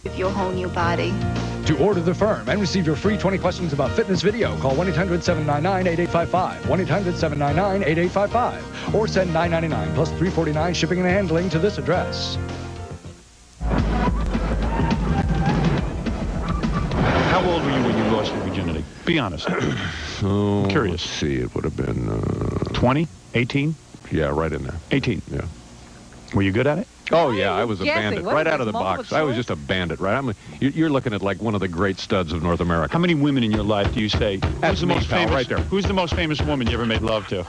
With your whole new body. To order the firm and receive your free 20 questions about fitness video, call 1-800-799-8855, 1-800-799-8855, or send $9.99 plus $3.49 shipping and handling to this address. How old were you when you lost your virginity? Be honest. Oh, I'm curious. Let's see, it would have been... 20? 18? Yeah, right in there. 18? Yeah. Were you good at it? Oh, yeah, I was a guessing? bandit. What Right is out this, of the box. multiple I was choice? just a bandit, right? You're looking at like one of the great studs of North America. How many women in your life do you say, That's who's the me, most pal, famous, right there. Who's the most famous woman you ever made love to?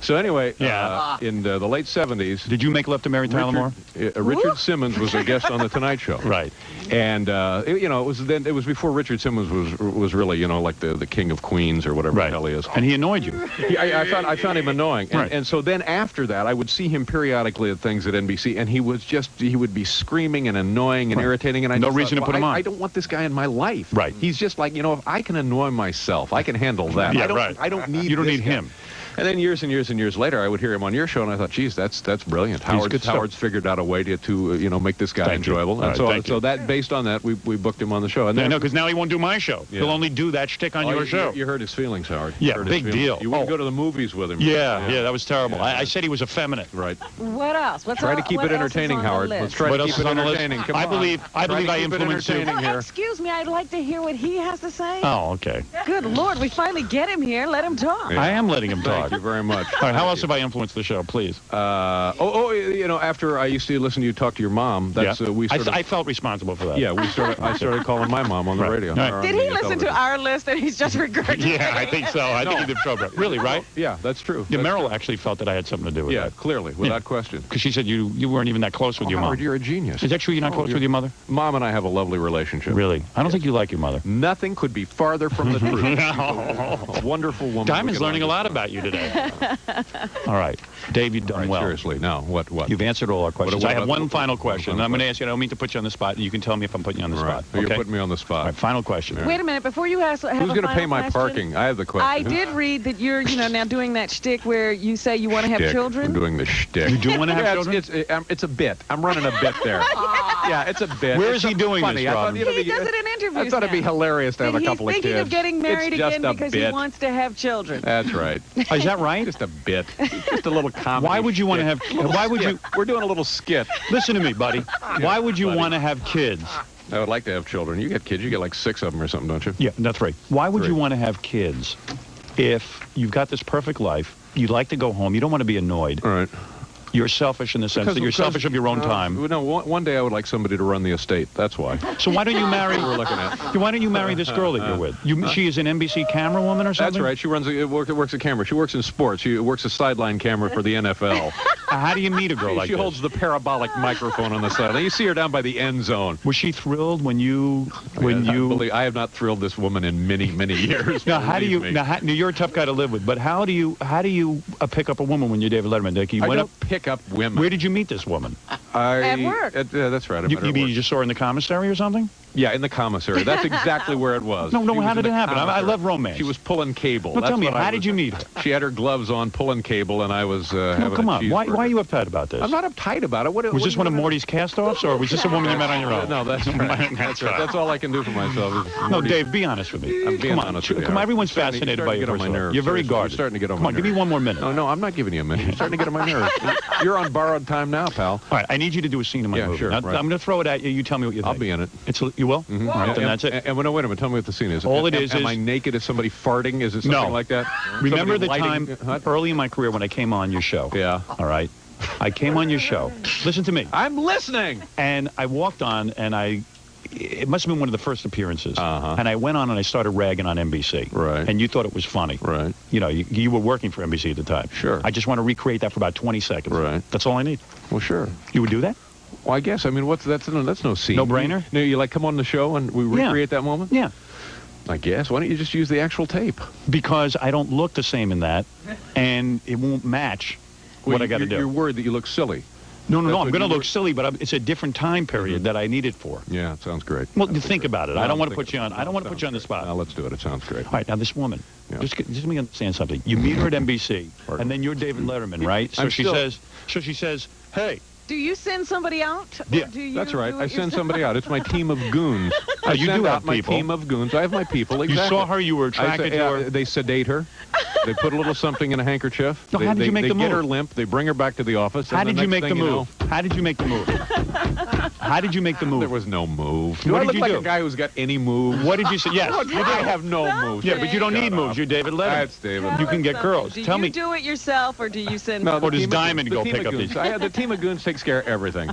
So anyway, Yeah. in the late 70s, Did you make love to Mary Tyler Moore? Richard Simmons was a guest on The Tonight Show. Right. And it was before Richard Simmons was really like the king of Queens or whatever the hell he is. And he annoyed you. I found him annoying. And, Right. and so then after that, I would see him periodically at things at NBC, and he would be screaming and annoying and irritating. And I No just reason thought, to put him on. I don't want this guy in my life. Right. He's just like, if I can annoy myself, I can handle that. Yeah, I don't, right. I don't need You don't this need guy. him. And then years and years and years later, I would hear him on your show, and I thought, geez, that's brilliant. good stuff. Howard's figured out a way to make this guy Thank you. enjoyable. All And right, so thank you. that based on that, we booked him on the show. And I then know, because now he won't do my show. Yeah. He'll only do that shtick on your show. You heard his feelings, Howard. Yeah, You heard his big feelings. deal. You wouldn't Oh. go to the movies with him. Yeah, that was terrible. Yeah. I said he was effeminate. Right. What else? Try to keep it entertaining, Howard. Let's try What to else keep is it on the list? entertaining. Come I on. believe Try to I keep it influenced you. entertaining here. Excuse me, I'd like to hear what he has to say. Oh, okay. Good Lord, we finally get him here. Let him talk. Yeah. I am letting him talk. Thank you very much. All right, how else have I influenced the show, please? After I used to listen to you talk to your mom, that's we sort of. I felt responsible for that. Yeah, I started calling my mom on the Right. radio. Right. or on Did he the listen to television. our list and he's just regurgitating? Yeah, I think so. I think he did trouble. Really, right? Yeah, that's true. Yeah, That's Meryl actually felt that I had something to do with Yeah, that. clearly, without question. Because she said you weren't even that close with your Howard, mom. you're a genius. Is that true you're not close with your mother? Mom and I have a lovely relationship. Really? I don't think you like your mother. Nothing could be farther from the truth. She's a wonderful woman. Diamond's learning a lot about you today. All right. Dave, you've done well. Seriously, no. What? You've answered all our questions. what I have about- one final question. final I'm going to ask you, I don't mean to put you on the spot, and you can tell me if I'm putting you on the Right. spot. You're Okay? putting me on the spot. All right, final question. Wait a minute, before you ask, have Who's a going to pay final my question? parking? I have the question. I did read that you're, now doing that shtick where you say you want to have Shtick. children. I'm doing the shtick. You do want to have Yeah, children? it's a bit. I'm running a bit there. Yeah, it's a bit. Where It's is he something doing funny. this, I thought, Robin? He does it in interviews I thought it'd be now. hilarious to have That a couple of he's kids. thinking of getting married It's just again a because bit. he wants to have children. That's right. Is that right? Just a bit. Just a little comedy. Why would you want to have? Why would you? We're doing a little skit. Listen to me, buddy. Why would you buddy. want to have kids? I would like to have children. You get kids. You get like 6 of them or something, don't you? Yeah, that's right. Why would you 3. want to have kids if you've got this perfect life? You'd like to go home. You don't want to be annoyed. All right. You're selfish in the sense that you're selfish of your own time. No, one day I would like somebody to run the estate. That's why. So why don't you marry? We're looking at. Why don't you marry this girl that you're with? She is an NBC camera woman or something? That's right. She works a camera. She works in sports. She works a sideline camera for the NFL. How do you meet a girl like She this? holds the parabolic microphone on the sideline. You see her down by the end zone. Was she thrilled when you I have not thrilled this woman in many, many years. Now, how do believe you? me. Now, you're a tough guy to live with, but how do you pick up a woman when you're David Letterman? Like you I went don't up. pick up women. Where did you meet this woman? At work. That's right. I You, met her you at mean work. you just saw her in the commissary or something? Yeah, in the commissary. That's exactly where it was. No, She was how in did the it happen? I commissary. love romance. She was pulling cable. Well, That's tell me, what I how did was- you meet her? She had her gloves on, pulling cable, and I was having Come a on, why cheeseburger. are you uptight about this? I'm not uptight about it. Was this one of Morty's cast-offs, or was this a woman you met on your own? No, that's right. That's right. That's all I can do for myself. is No, Morty. Dave, be honest with me. I'm being Come on, honest with you. Come on, everyone's You're starting fascinated to by your get on my personality. nerves. You're very Seriously, guarded. You're starting to get on Come my on, give me nerves. 1 more minute. No, I'm not giving you a minute. You're starting to get on my nerves. You're on borrowed time now, pal. All right, I need you to do a scene in my Yeah, movie. sure, Now, right. I'm going to throw it at you. You tell me what you think. I'll be in it. You will? All right, then that's it. And no, wait a minute. Tell me what the scene is. All it Am- is Am is- I naked? Is somebody farting? Is it something No. like that? Remember Somebody the lighting- time early in my career when I came on your show? Yeah. All right. I came on your show. Listen to me. I'm listening. And I walked on, and it must have been one of the first appearances. Uh-huh. And I went on and I started ragging on NBC. Right. And you thought it was funny. Right. You know, you were working for NBC at the time. Sure. I just want to recreate that for about 20 seconds. Right. That's all I need. Well, sure. You would do that? Well, I guess. I mean, that's no scene. No brainer? No, you like come on the show and we Yeah. recreate that moment? Yeah. I guess. Why don't you just use the actual tape? Because I don't look the same in that, and it won't match what I got to do. You're worried that you look silly. No, That's I'm what going to you look silly, but it's a different time period that I need it for. Yeah, it sounds great. Well, think about it. I don't want to think put you on. I don't want to put you on the spot. Now, let's do it. It sounds great. All right, now this woman. Yeah. Just let me understand something. You meet her at NBC, Pardon? and then you're David Letterman, right? So I'm she still- says, hey, Do you send somebody out? Yeah, do you That's right. do it I send yourself? somebody out. It's my team of goons. Oh, I you send do out have my people. team of goons. I have my people. You Exactly. saw her, you were I attracted say, to her. They sedate her. They put a little something in a handkerchief. No, how did you make they the get move? her limp. They bring her back to the office. How and did you next make the thing you move? How did you make the move? How did you make the know, there move? was no move. What Do I did look you like do? a guy who's got any moves? What did you say? Yes. I have no moves. Yeah, but you don't need moves. You're David Letterman. That's David. You can get Tell us girls. something. Tell Do me. you do it yourself, or do you send? No, Or does team of Diamond goons- go the team pick of up goons. these? I had the team of goons takes care of everything.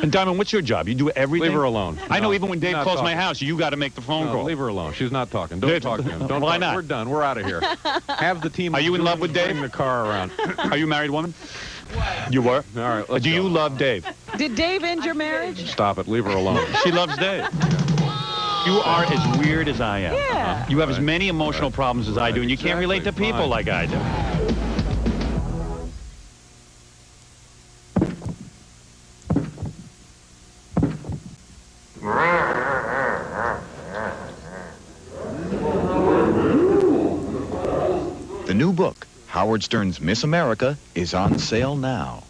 And Diamond, what's your job? You do everything? Leave her alone. I know No, even when Dave not calls my talking. house, you got to make the phone No, call. leave her alone. She's not talking. Don't Dave- talk to him. Don't Why talk. not? We're done. We're out of here. Have the team. Are of you in goons love with Dave? Bring the car around. Are you a married woman? You were? All right. Let's Do you go. love Dave? Did Dave end your marriage? Stop it. Leave her alone. She loves Dave. You are as weird as I am. Yeah. You have as many emotional problems as I do, and you can't relate to Exactly. people Fine. like I do. The new book, Howard Stern's Miss America, is on sale now.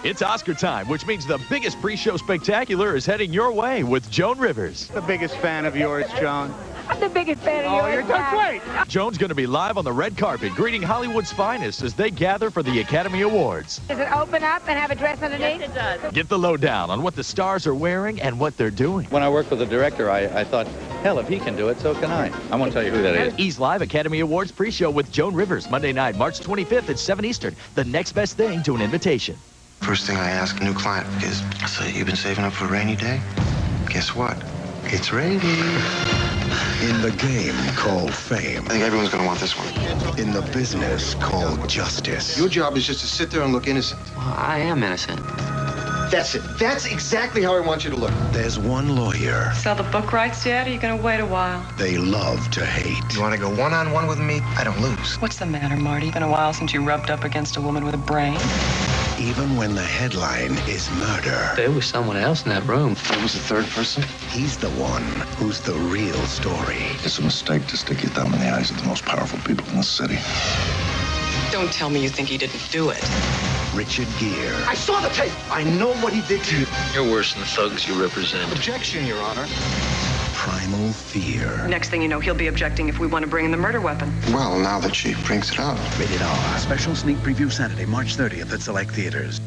It's Oscar time, which means the biggest pre-show spectacular is heading your way with Joan Rivers. The biggest fan of yours, Joan. I'm the biggest fan of yours. Dad. Joan's going to be live on the red carpet, greeting Hollywood's finest as they gather for the Academy Awards. Does it open up and have a dress underneath? Yes, it does. Get the lowdown on what the stars are wearing and what they're doing. When I worked with the director, I thought, hell, if he can do it, so can I. I won't tell you who that is. E's Live Academy Awards pre-show with Joan Rivers, Monday night, March 25th at 7 Eastern. The next best thing to an invitation. First thing I ask a new client is, so you've been saving up for a rainy day? Guess what? It's raining. In the game called fame. I think everyone's going to want this one. In the business called justice. Your job is just to sit there and look innocent. Well, I am innocent. That's it. That's exactly how I want you to look. There's one lawyer Sell the book rights yet, or are you going to wait a while? they love to hate. You want to go one-on-one with me? I don't lose. What's the matter, Marty? Been a while since you rubbed up against a woman with a brain. Even when the headline is murder, There was someone else in that room. There was a third person? he's the one who's the real story. It's a mistake to stick your thumb in the eyes of the most powerful people in the city. Don't tell me you think he didn't do it. Richard Gere, I saw the tape. I know what he did to you. You're worse than the thugs you represent. Objection, Your Honor. Primal Fear. Next thing you know, he'll be objecting if we want to bring in the murder weapon. Well, now that she brings it up. Rated R. Special sneak preview Saturday, March 30th at select theaters.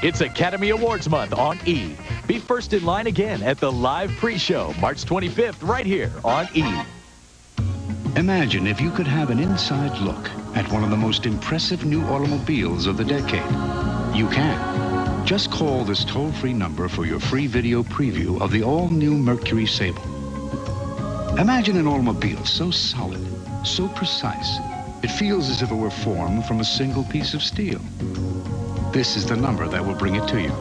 It's Academy Awards month on E! Be first in line again at the live pre-show, March 25th, right here on E! Imagine if you could have an inside look at one of the most impressive new automobiles of the decade. You can. Just call this toll-free number for your free video preview of the all-new Mercury Sable. Imagine an automobile so solid, so precise, it feels as if it were formed from a single piece of steel. This is the number that will bring it to you.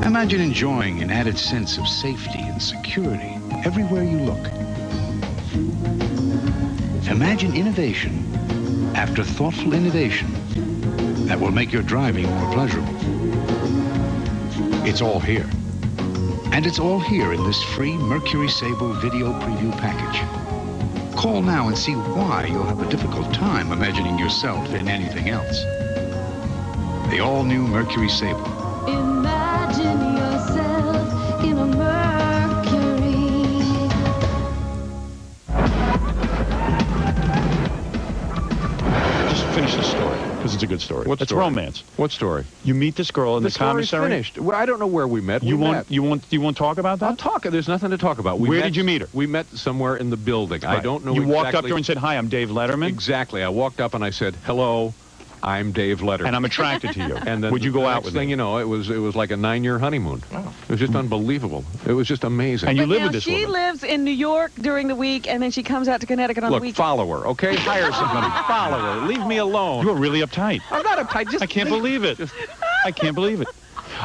Imagine enjoying an added sense of safety and security everywhere you look. Imagine innovation after thoughtful innovation that will make your driving more pleasurable. It's all here. And it's all here in this free Mercury Sable video preview package. Call now and see why you'll have a difficult time imagining yourself in anything else. The all-new Mercury Sable. Imagine yourself in a Mercury. Just finish the story, because it's a good story. What It's story? romance. What story? You meet this girl in the story's commissary. finished. Well, I don't know where we met. You We won't. met. You won't. You won't talk about that. I'll talk. There's nothing to talk about. Where did you meet her? We met somewhere in the building. I Right. don't know. You walked up exactly- to her and said, "Hi, I'm Dave Letterman, Exactly. I walked up and I said, "Hello, I'm Dave Letterman." and I'm attracted to you. And then would you the go out next with thing me?" you know, it was like a 9-year honeymoon. It was just unbelievable. It was just amazing. And you But live now with this she woman. lives in New York during the week, and then she comes out to Connecticut on Look, the weekend. follow her, okay? Hire somebody. Follow her. Leave me alone. You were really uptight. I'm not uptight. Just I can't believe it. I can't believe it.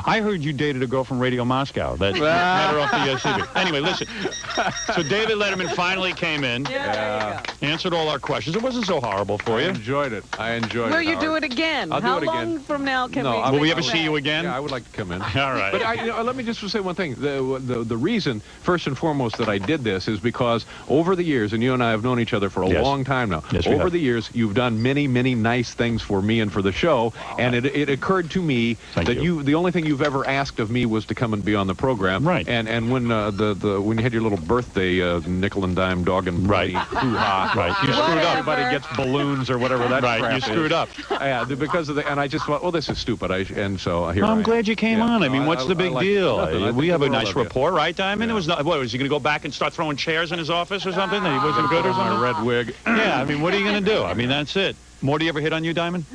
I heard you dated a girl from Radio Moscow. That met her off the CB. Anyway, listen. So David Letterman finally came in, answered all our questions. It wasn't so horrible for you. I enjoyed it. I enjoyed it. Will you do it again? I'll How do it again. long from now can we? Will we ever see you again? Yeah, I would like to come in. All right. But let me just say one thing. The reason, first and foremost, that I did this is because over the years, and you and I have known each other for a long time now. Yes, we over have. the years, you've done many, many nice things for me and for the show. And it occurred to me that the only thing you've ever asked of me was to come and be on the program. Right. And when when you had your little birthday nickel and dime dog and hoo-ha. Right. You screwed up. Everybody gets balloons or whatever that crap You is. screwed up. Yeah, because of and I just thought, well, this is stupid. And so here I'm I glad you came on. I mean, what's the big deal? nothing. We have a nice rapport, right, Diamond? It was not. What was he going to go back and start throwing chairs in his office or something? That he wasn't good or something? My red wig. Yeah. I mean, what are you going to do? I mean, that's it. Morty ever hit on you, Diamond?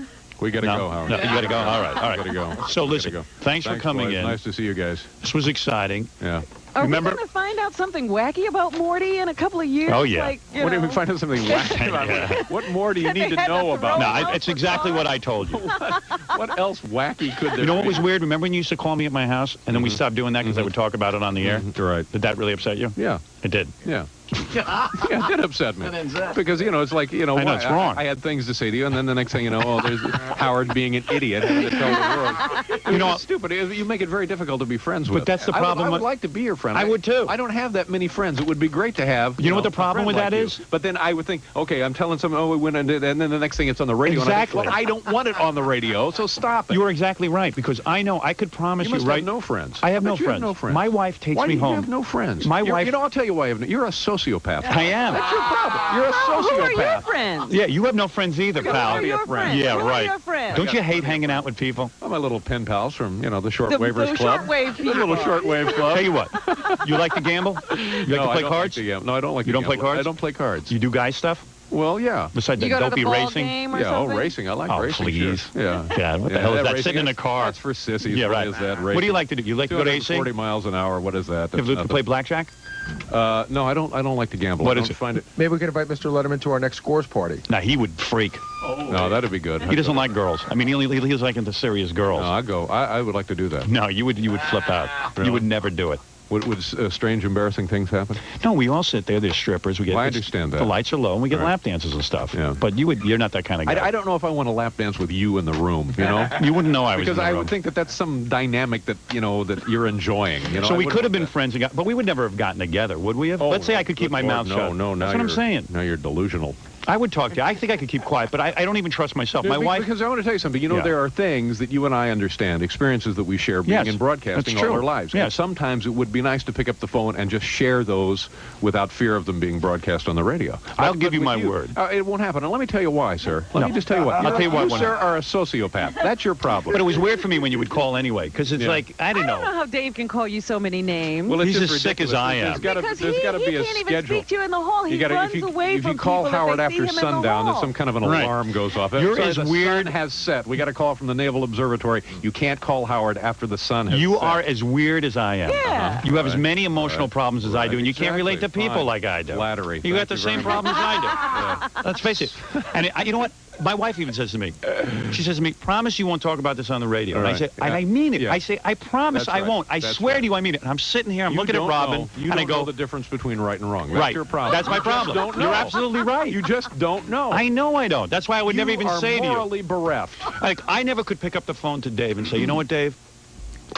We got to go, Howard. No, you got to go. All right. Got to go. So listen, thanks for coming boys. in. Nice to see you guys. This was exciting. Yeah. Are Remember? we going to find out something wacky about Morty in a couple of years? Oh, yeah. Like, What did we find out something wacky about? Yeah. What more do you need to had know to about? throw No, it's exactly what I told you. What else wacky could there be? You know what was weird? Remember when you used to call me at my house, and then we stopped doing that because I would talk about it on the air? Right. Did that really upset you? Yeah. It did. Yeah. Yeah, it did upset me. Because, it's like, I know, it's wrong. I had things to say to you, and then the next thing you know, there's Howard being an idiot having to tell the world. It's stupid. You make it very difficult to be friends with. But that's the problem. I would like to be your friend. I would too. I don't have that many friends. It would be great to have. You know what the problem with that is? But then I would think, okay, I'm telling someone, we went and did, and then the next thing it's on the radio. Exactly. And I think, well, I don't want it on the radio, so stop it. You are exactly right, because I know I could promise You must right. have no friends. I have no bet you friends. have no friends. My wife takes Why me do you home. have no friends? My wife. I'll tell you why. You're a sociopath. I am. That's your problem. You're a Who are your sociopath. friends? Yeah, you have no friends either, Who pal. are your friends? Yeah, Who right. Are your friends? Don't you hate hanging out with people? Well, my little pen pals from, the The Shortwavers Club. shortwave The little people. Shortwave Club. Tell you what, you like to gamble? You like to play cards? No, I don't like to You don't play gamble. cards? I don't play cards. You do guy stuff? Well, yeah. Besides You that go to the dopey ball racing? game or Yeah, something? racing. I like Oh, racing. please. Sure. Yeah. God, what the hell is that? racing Sitting in a car. That's for sissies. Yeah, What right. is that, racing? What do you like to do? You like to go to AC? 40 miles an hour. What is that? You That's have to nothing. play blackjack? No, I don't like to gamble. What I is don't it? find it. Maybe we could invite Mr. Letterman to our next scores party. Nah, he would freak. No, that'd be good. He doesn't like girls. I mean, he's like into serious girls. No, I go. I would like to do that. No, you would flip out. Really? You would never do it. Would strange, embarrassing things happen? No, we all sit there. There's strippers. We get. Well, I understand that. The lights are low, and we get Right. lap dances and stuff. Yeah. But you're not that kind of guy. I don't know if I want to lap dance with you in the room. You wouldn't know I was. Because in the I room. would think that that's some dynamic that that you're enjoying. So I we wouldn't could have been want friends, but we would never have gotten together, would we have? that. Let's say Oh, I could keep good my Lord, mouth shut. No, That's what I'm saying. Now you're delusional. I would talk to you. I think I could keep quiet, but I don't even trust myself. My wife. Because I want to tell you something. Yeah. There are things that you and I understand, experiences that we share being Yes, in broadcasting that's all true. our lives. Yes. And sometimes it would be nice to pick up the phone and just share those without fear of them being broadcast on the radio. I'll But give you with my word. It won't happen. And let me tell you why, sir. Let No. me just tell you why. I'll tell you what, You, when sir, are a sociopath. That's your problem. But it was weird for me when you would call anyway, because it's Yeah. like, I I didn't don't know how how Dave can call you so many names. Well, it's He's just as sick as ridiculous. I am. There's gotta because be a he can't even schedule. speak to you in the hall. He runs away if from you call people Howard if they see after him in the sundown, there's hall. some kind of an Right. alarm goes off. You're Sorry, as the weird- sun has set. We got to call from the Naval Observatory. You can't call Howard after the sun has You set. are as weird as I am. Yeah. You have as Right. many emotional problems as I do, and you can't relate to Exactly. people Fine. like I do. Flattery. You got Thank the you same very much. problems I do. Let's face it. And you know what? My wife even says to me, she says to me, promise you won't talk about this on the radio. And I Right. say, Yeah. and I mean it. Yeah. I say, I promise That's I right. won't. I That's swear right. to you I mean it. And I'm sitting here, I'm You looking at don't Robin, know. You and I don't know go, the difference between right and wrong. That's right. your problem. That's my You just problem. don't You're know. absolutely right. You just don't know. I know I don't. That's why I would never even say to You you. are morally bereft. Like, I never could pick up the phone to Dave and say, you know what, Dave?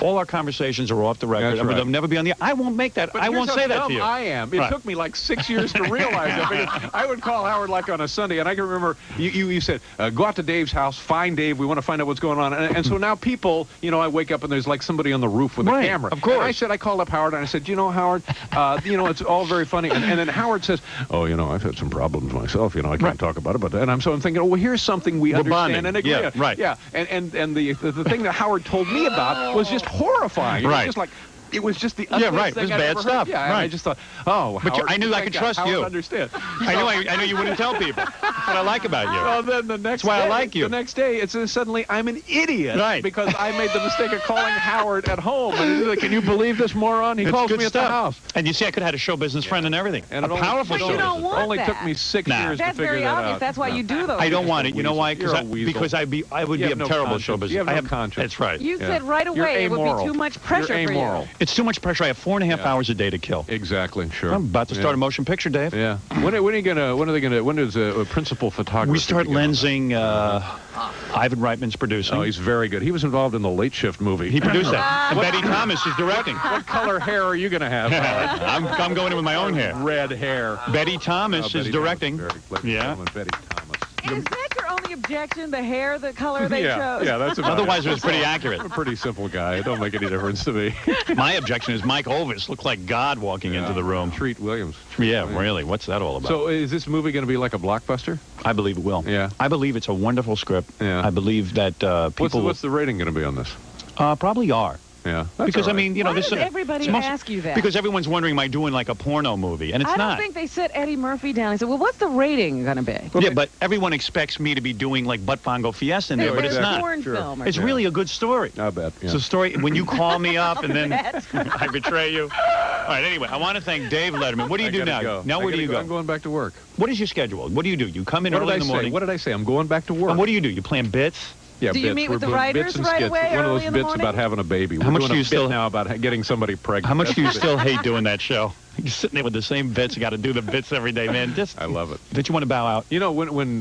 All our conversations are off the record. That's I mean, right. they'll never be on the. I won't make that. But I here's won't how say that dumb to you. I am. It Right. took me like 6 years to realize that. Because I would call Howard like on a Sunday, and I can remember you said, go out to Dave's house, find Dave. We want to find out what's going on. And so now people, I wake up and there's like somebody on the roof with Right, a camera. of course. And I called up Howard and I said, Howard, it's all very funny. And then Howard says, oh, I've had some problems myself. I can't Right. talk about it. But I'm thinking, oh, well, here's something we We're understand bonding. and agree Yeah, on. right. Yeah. And the thing that Howard told me about was just horrifying. It was Right. just like, It was just the Yeah, ugliest right. It thing was I'd bad ever stuff. heard. Yeah, and Right. I just thought, oh, But Howard, I knew I could trust Howard you. understand. I knew you wouldn't tell people. That's what I like about you. Well, then the next That's why day, I like you. The next day, it's suddenly I'm an idiot. Right. Because I made the mistake of calling Howard at home. And he's like, can you believe this moron? He It's calls good me stuff. at the house. And you see, I could have had a show business friend and everything. And a powerful But show you don't business. want Only that. took me 6 Nah. years That's to figure very that obvious. out. That's why you do those. I don't want it. You're You know why? a weasel. Because I would You be have a no terrible conscience. show business. You have I no conscience. That's right. You said right You're away it would amoral. be too much pressure You're for you. amoral. It's too much pressure. I have 4.5 hours a day to kill. Exactly. Sure. I'm about to start a motion picture, Dave. Yeah. When is a principal photographer? We start lensing. Ivan Reitman's producing. Oh, he's very good. He was involved in the Late Shift movie. He produced that. And Betty Thomas is directing. What color hair are you going to have? I'm going in with my own hair. Red hair. Betty Thomas is directing. Yeah. Betty Thomas. Is that your only objection, the hair, the color they chose? Yeah, that's about Otherwise, it. it was pretty accurate. I'm a pretty simple guy. It don't make any difference to me. My objection is Mike Olvis looked like God walking into the room. Treat Williams. Yeah, really. What's that all about? So is this movie going to be like a blockbuster? I believe it will. Yeah. I believe it's a wonderful script. Yeah. I believe that people... What's the rating going to be on this? Probably R. Yeah. Because, I mean, you know, Why this does everybody ask you that? Because everyone's wondering, am I doing like a porno movie? And it's I not. don't think they set Eddie Murphy down. He said, well, what's the rating going to be? Yeah, but everyone expects me to be doing like Butt Bongo Fiesta in there, but it's a not. porn film. It's really a good story. I bet. Yeah. It's a story when you call me up and then I betray you. All right, anyway, I want to thank Dave Letterman. What do you do now? Go. Now, where do you go? I'm going back to work. What is your schedule? What do you do? You come in What early did in the morning. What did I say? I'm going back to work. And what do? You plan bits? Yeah, Do you bits. meet with We're the doing writers bits and right skits. away, One of early those in the bits morning? about having a baby. How We're much doing do you a bit still now about getting somebody pregnant? How much That's do you the bit. still hate doing that show? You're sitting there with the same bits. You got to do the bits every day, man. I love it. Don't you want to bow out? You know, when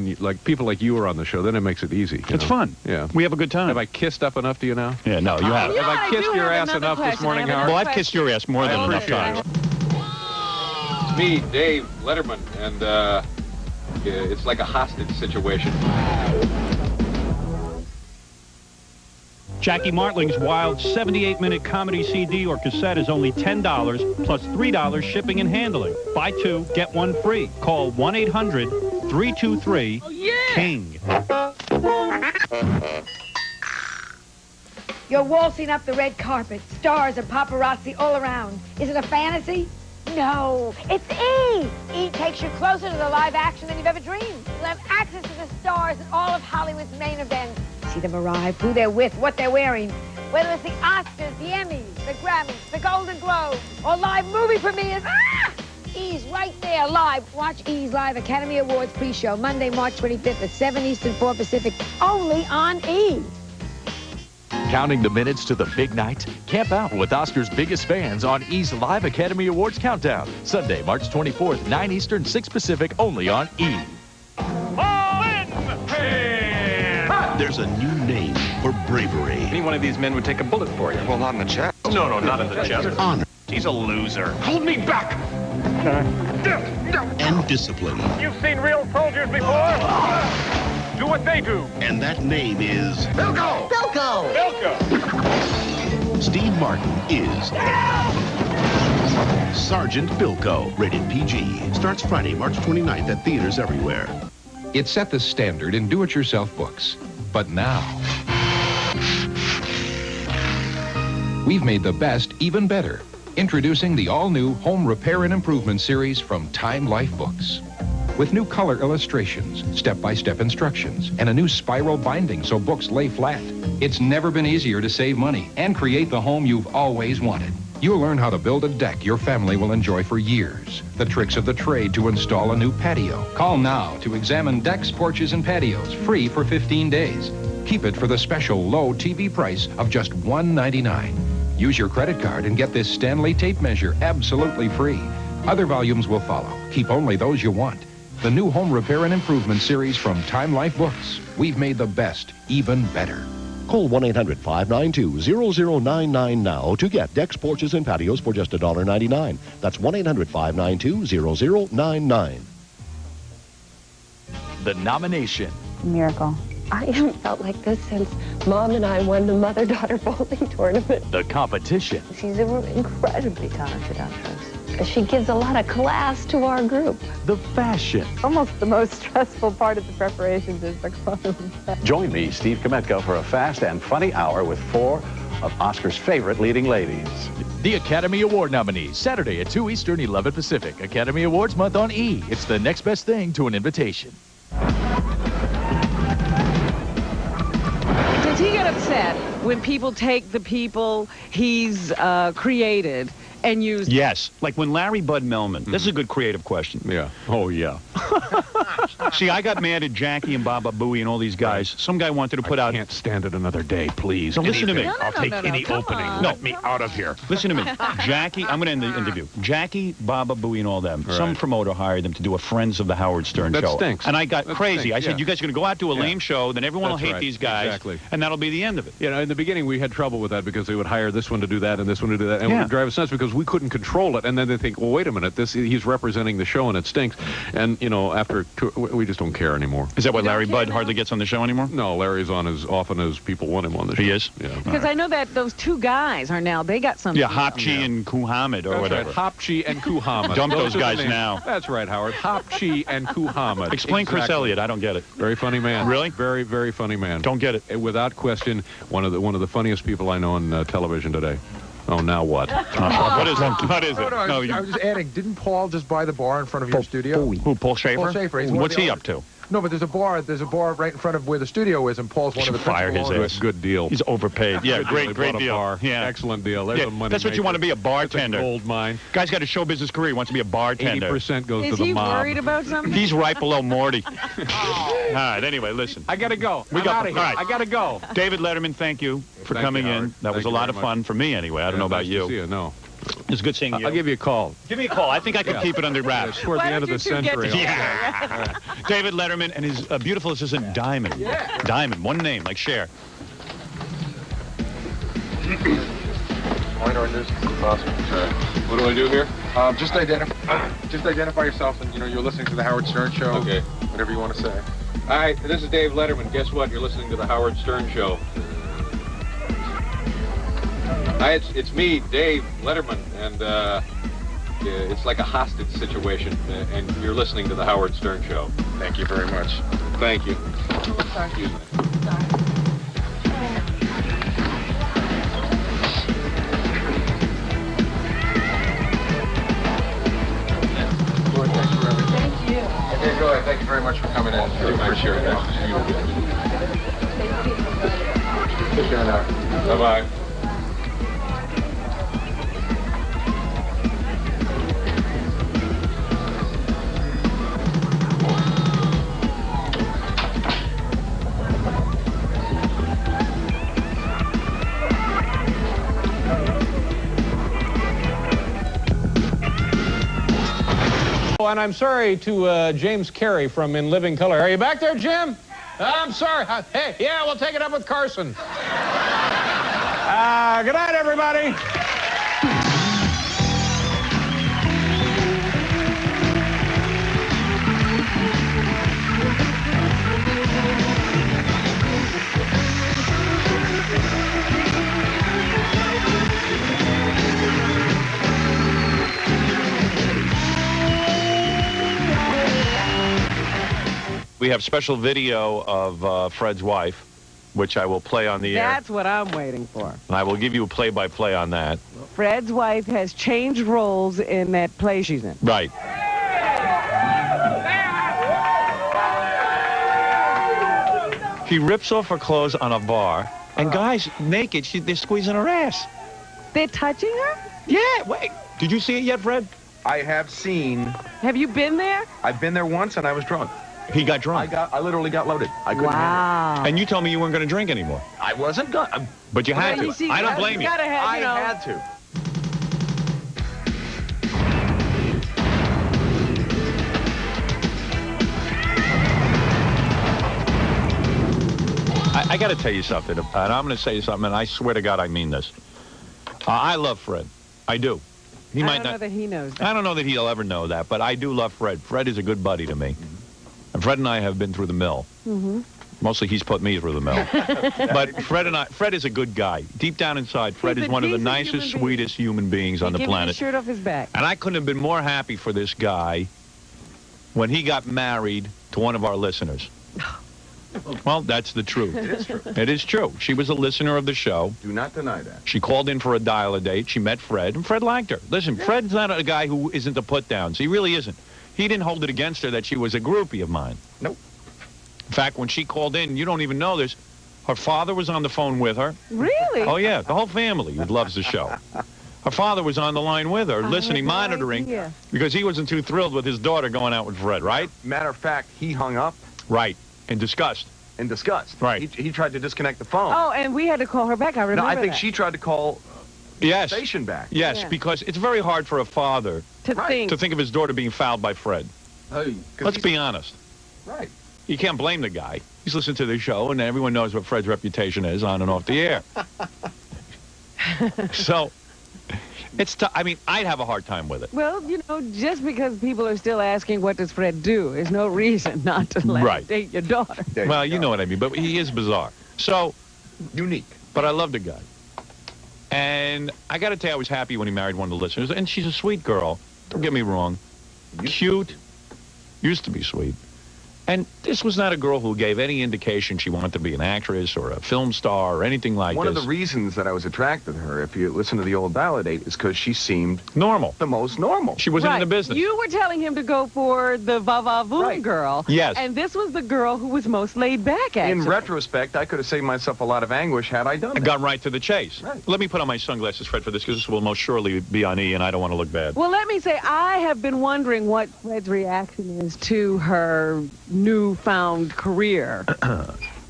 you, like people like you are on the show, then it makes it easy. It's fun. Yeah. We have a good time. Have I kissed up enough to you now? Yeah, no, you have. Yeah, Have I kissed do your have ass another enough this question. morning, I have Howard? Well, another I've kissed your ass more than I enough appreciate times. It's me, Dave Letterman, and it's like a hostage situation. Jackie Martling's wild 78-minute comedy CD or cassette is only $10 plus $3 shipping and handling. Buy two, get one free. Call 1-800-323-KING. You're waltzing up the red carpet, stars and paparazzi all around. Is it a fantasy? No, it's E! E takes you closer to the live action than you've ever dreamed. You'll have access to the stars at all of Hollywood's main events. See them arrive, who they're with, what they're wearing. Whether it's the Oscars, the Emmys, the Grammys, the Golden Globes, or live movie premieres. Ah! E's right there live. Watch E's live Academy Awards pre-show Monday, March 25th at 7 Eastern, 4 Pacific, only on E! Counting the minutes to the big night? Camp out with Oscars' biggest fans on E's Live Academy Awards Countdown. Sunday, March 24th, 9 Eastern, 6 Pacific, only on E! There's a new name for bravery. Any one of these men would take a bullet for you. Well, not in the chest. No, not in the chest. Honor He's a loser. Hold me back! and discipline. You've seen real soldiers before? Do what they do. And that name is... Bilko! Bilko! Bilko! Steve Martin is... Sergeant Bilko. Rated PG. Starts Friday, March 29th at theaters everywhere. It set the standard in do-it-yourself books. But now, we've made the best even better. Introducing the all-new Home Repair and Improvement series from Time Life Books. With new color illustrations, step-by-step instructions, and a new spiral binding so books lay flat. It's never been easier to save money and create the home you've always wanted. You'll learn how to build a deck your family will enjoy for years. The tricks of the trade to install a new patio. Call now to examine decks, porches, and patios free for 15 days. Keep it for the special low TV price of just $1.99. Use your credit card and get this Stanley tape measure absolutely free. Other volumes will follow. Keep only those you want. The new Home Repair and Improvement series from Time Life Books. We've made the best even better. Call 1-800-592-0099 now to get decks, porches, and patios for just $1.99. That's 1-800-592-0099. The nomination. Miracle. I haven't felt like this since Mom and I won the mother-daughter bowling tournament. The competition. She's an incredibly talented actress. She gives a lot of class to our group. The fashion. Almost the most stressful part of the preparations is the clothes. Join me, Steve Kometko, for a fast and funny hour with 4 of Oscar's favorite leading ladies. The Academy Award nominees, Saturday at 2 Eastern, 11 Pacific. Academy Awards month on E! It's the next best thing to an invitation. Does he get upset when people take the people he's created and use? Yes, like when Larry Bud Melman. This is a good creative question. Yeah. Oh, yeah. See, I got mad at Jackie and Baba Booey and all these guys. Some guy wanted to put out... I can't stand it another day, please. No, listen to me. I'll take any opening. Let me out of here. Listen to me. Jackie, I'm going to end the interview. Jackie, Baba Booey, and all them. Right. Some promoter hired them to do a Friends of the Howard Stern That show. stinks. And I got That crazy. stinks, I said, yeah. you guys are going to go out to a lame show, then everyone will That's hate right. these guys. Exactly. And that'll be the end of it. You know, in the beginning, we had trouble with that because they would hire this one to do that and this one to do that. And it Yeah. would drive us nuts because we couldn't control it. And then they think, well, wait a minute, he's representing the show and it stinks. And, you know, after we just don't care anymore. Is that why Larry Bud hardly gets on the show anymore? No, Larry's on as often as people want him on the show. He is? Yeah. Because I know that those two guys are now, they got something. Yeah, Hopchi and Kuhamid or That's whatever. right, Hopchi and Kuhamid. Dump those are the guys names. now. That's right, Howard. Hopchi and Kuhamid. Explain Chris Exactly. Elliott. I don't get it. Very funny man. Really? Very, very funny man. Don't get it. Without question, one of the funniest people I know on television today. Oh, now what? What is it? What is it? No, I was just adding, didn't Paul just buy the bar in front of your studio? Who, Paul Schaefer? Paul Schaefer. He's one of What's the he owners. up to? No, but there's a bar right in front of where the studio is, and Paul's one of the Fire his principal owners. ass. Good deal. He's overpaid. Yeah, Good deal. great He bought a deal. bar. Yeah. Excellent deal. There's Yeah, a money that's what you maker. want to be, a bartender. That's a gold mine. Guy's got a show business career. He wants to be a bartender. 80% goes to Is the he mob. worried about something? He's right below Morty. All right, anyway, listen. I gotta go. We I'm got out of here. all right. I gotta go. David Letterman, thank you for Thank coming you, in. Howard. That was Thank a you lot very of much. fun for me anyway. I don't know about Nice you. to see you. No. It's good seeing you. I'll give you a call. Give me a call. I think I can keep it under wraps. Toward the end of the century. Yeah. David Letterman and his beautiful assistant, Diamond. Yeah. Diamond, one name, like Cher. Morning, Oranges. Awesome. What do I do here? Just identify yourself, and you're listening to the Howard Stern Show. Okay. Whatever you want to say. Hi, this is Dave Letterman. Guess what? You're listening to the Howard Stern Show. Hi, it's me, Dave Letterman, and it's like a hostage situation, and you're listening to the Howard Stern Show. Thank you very much. Thank you. Excuse me. Thank you. Okay, go ahead. Thank you very much for coming in. Really appreciate it. Take care now. Bye-bye. And I'm sorry to James Carey from In Living Color. Are you back there, Jim? I'm sorry. Hey, yeah, we'll take it up with Carson. Good night, everybody. We have special video of Fred's wife, which I will play on the air. That's what I'm waiting for. And I will give you a play-by-play on that. Fred's wife has changed roles in that play she's in. Right. She rips off her clothes on a bar, and guys, naked, they're squeezing her ass. They're touching her? Yeah, wait. Did you see it yet, Fred? I have seen. Have you been there? I've been there once, and I was drunk. He got drunk. I literally got loaded. I couldn't handle Wow. And you told me you weren't going to drink anymore. it. I wasn't gonna. But you had Well, to. you see, I don't blame you. gotta have, I you know. had to. I got to tell you something, and I'm going to say something, and I swear to God I mean this. I love Fred. I do. He I might don't know not. that he knows that. I don't know that he'll ever know that, but I do love Fred. Fred is a good buddy to me. And Fred and I have been through the mill. Mm-hmm. Mostly he's put me through the mill. But Fred is a good guy. Deep down inside, Fred He's is a one of the decent nicest, human being. sweetest human beings on the Give planet. his shirt off his back. And I couldn't have been more happy for this guy when he got married to one of our listeners. Well, that's the truth. It is true. It is true. She was a listener of the show. Do not deny that. She called in for a dial-a-date. She met Fred, and Fred liked her. Listen, Fred's not a guy who isn't a put-downs. He really isn't. He didn't hold it against her that she was a groupie of mine. Nope. In fact, when she called in, you don't even know this, her father was on the phone with her. Really? Oh, yeah, the whole family loves the show. Her father was on the line with her, listening, monitoring, because he wasn't too thrilled with his daughter going out with Fred, right? Matter of fact, he hung up. Right, in disgust. In disgust. Right. He tried to disconnect the phone. Oh, and we had to call her back. I remember No, I think that. she tried to call Yes. the station back. Yes, Yeah. because it's very hard for a father to think of his daughter being fouled by Fred. Hey, Let's be honest. Right. You can't blame the guy. He's listening to the show, and everyone knows what Fred's reputation is on and off the air. So, it's I mean, I'd have a hard time with it. Well, you know, just because people are still asking what does Fred do is no reason not to let him date your daughter. Well, you know what I mean, but he is bizarre. So, unique. But I love the guy. And I got to tell you, I was happy when he married one of the listeners. And she's a sweet girl. Don't get me wrong. Cute. Used to be sweet. And this was not a girl who gave any indication she wanted to be an actress or a film star or anything like One this. of the reasons that I was attracted to her, if you listen to the old Dial-A-Date, is because she seemed normal. The most normal. She wasn't in the business. You were telling him to go for the va-va-voom girl. Yes. And this was the girl who was most laid back, actually. In retrospect, I could have saved myself a lot of anguish had I done I that. got right to the chase. Let me put on my sunglasses, Fred, for this, because this will most surely be on E, and I don't want to look bad. Well, let me say, I have been wondering what Fred's reaction is to her newfound career.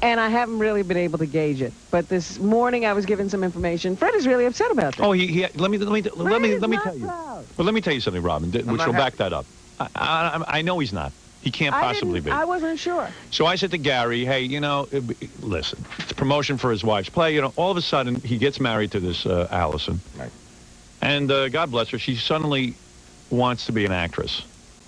And I haven't really been able to gauge it. But this morning I was given some information. Fred is really upset about this. Oh, let me tell you. But let me tell you something, Robin, which will back that up. I know he's not. He can't possibly be. I wasn't sure. So I said to Gary, hey, you know, listen, it's a promotion for his wife's play. You know, all of a sudden he gets married to this Allison. Right. And God bless her, she suddenly wants to be an actress.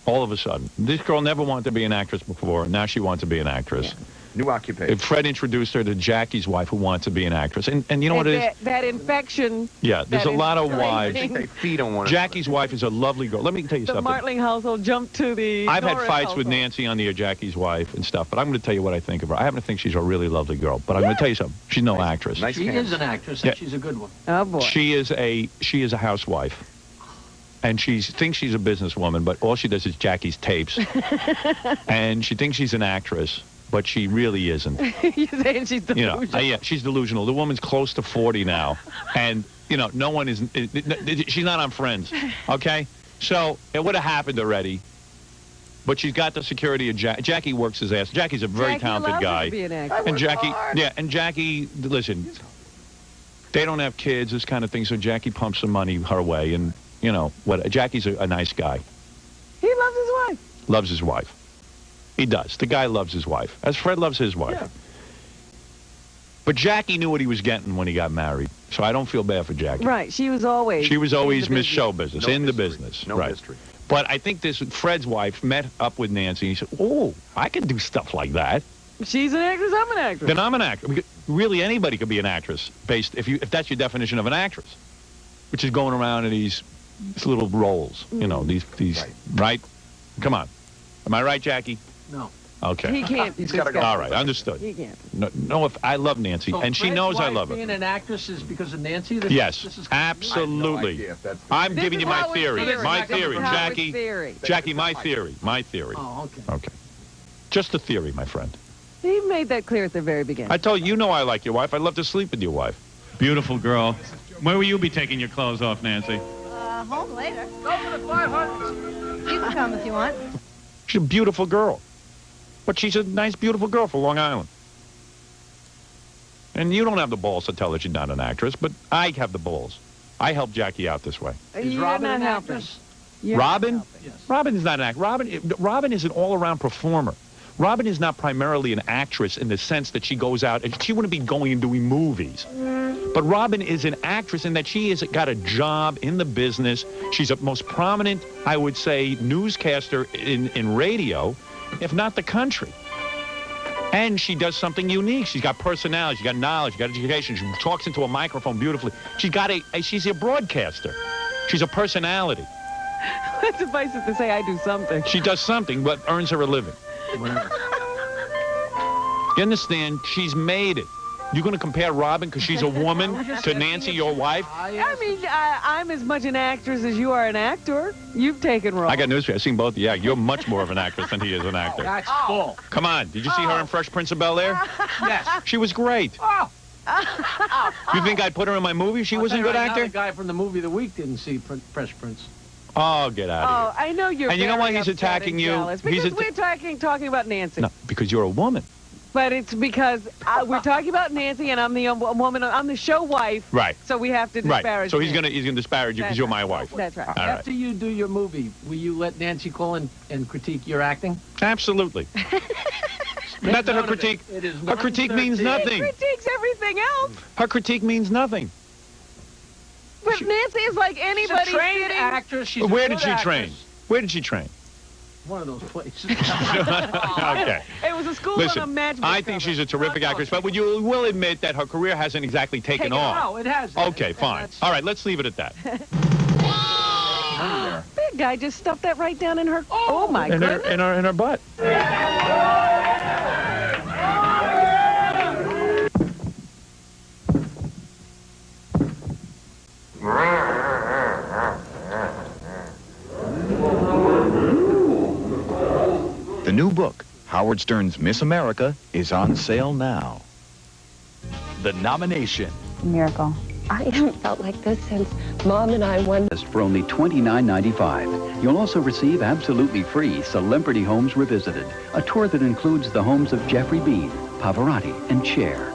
All of a sudden. This girl never wanted to be an actress before. Now she wants to be an actress. Yeah. New occupation. Fred introduced her to Jackie's wife, who wants to be an actress. And you know what it is? That infection. Yeah, there's a lot of wives. I think they feed on one Jackie's wife is a lovely girl. Let me tell you The something. Martling household jumped to the I've had Norris fights household. with Nancy on the air, Jackie's wife and stuff, but I'm going to tell you what I think of her. I happen to think she's a really lovely girl, but I'm going to tell you something. She's no actress. She is an actress, and she's a good one. Oh, boy. She is a housewife. And she thinks she's a businesswoman, but all she does is Jackie's tapes. And she thinks she's an actress, but she really isn't. You're saying she's delusional. Yeah, she's delusional. The woman's close to 40 now. And, you know, no one is, she's not on Friends, okay? So it would have happened already. But she's got the security of Jackie works his ass. Jackie's a very talented guy. To be an actress. And Jackie, listen, they don't have kids, this kind of thing, so Jackie pumps some money her way. And, you know, Jackie's a nice guy. He loves his wife. Loves his wife. He does. The guy loves his wife, as Fred loves his wife. Yeah. But Jackie knew what he was getting when he got married, so I don't feel bad for Jackie. Right. She was always Miss Show Business, in the business. No right. mystery. But I think Fred's wife met up with Nancy, and he said, oh, I can do stuff like that. She's an actress, I'm an actress. Then I'm an actor. Really, anybody could be an actress, if that's your definition of an actress, which is going around in these little roles, you know, these right? Come on. Am I right, Jackie? No. Okay. He can't. He's got to go. All right, understood. He can't. No, if I love Nancy, So and she Fred's knows I wife love her. Being an actress is because of Nancy? Yes, absolutely. I'm giving you my theory. My theory, Jackie. Jackie, my theory. My theory. Oh, okay. Okay. Just a theory, my friend. He made that clear at the very beginning. I told you, I like your wife. I'd love to sleep with your wife. Beautiful girl. Where will you be taking your clothes off, Nancy? Home later. Go for the 500. You can come if you want. She's a beautiful girl. But she's a nice, beautiful girl for Long Island. And you don't have the balls to tell her she's not an actress, but I have the balls. I help Jackie out this way. Is Robin an actress? Robin? Robin is not an actress. Robin is an all-around performer. Robin is not primarily an actress in the sense that she goes out, and she wouldn't be going and doing movies. But Robin is an actress in that she has got a job in the business. She's a most prominent, I would say, newscaster in radio, if not the country. And she does something unique. She's got personality, she's got knowledge, she's got education. She talks into a microphone beautifully. She's a broadcaster. She's a personality. Suffice it to say, I do something. She does something, but earns her a living. Whatever. You understand? She's made it. You're going to compare Robin because she's a woman to Nancy, your wife? I mean, I'm as much an actress as you are an actor. You've taken roles. I got news for you. I've seen both. Yeah, you're much more of an actress than he is an actor. That's full. Come on. Did you see her in Fresh Prince of Bel-Air? Yes. She was great. Oh. You think I'd put her in my movie if she wasn't a good actor? The guy from the movie of the week didn't see Fresh Prince. Oh, get out of here. I know you're And you know why he's very upset attacking and you? jealous, because we're talking about Nancy. No, because you're a woman. But it's because we're talking about Nancy, and I'm the woman. I'm the show wife. Right. So we have to disparage. Right. So he's Nancy. gonna disparage you because you're my wife. That's right. All right. After you do your movie, will you let Nancy call and critique your acting? Absolutely. Not that her critique. Her critique means nothing. She critiques everything else. Her critique means nothing. But Nancy is like anybody. She's a trained sitting. actress. She's Where a did good she actress. train? Where did she train? One of those places. Okay. It was a school Listen, on a matchbook I think she's a terrific actress, but you will admit that her career hasn't exactly taken off. No, it has. Okay, fine. All right, let's leave it at that. Big guy just stuffed that right down in her. Oh my goodness. In her butt. The new book, Howard Stern's Miss America, is on sale now. The nomination. Miracle. I haven't felt like this since Mom and I won. For only $29.95. You'll also receive absolutely free Celebrity Homes Revisited, a tour that includes the homes of Jeffrey Bean, Pavarotti, and Cher.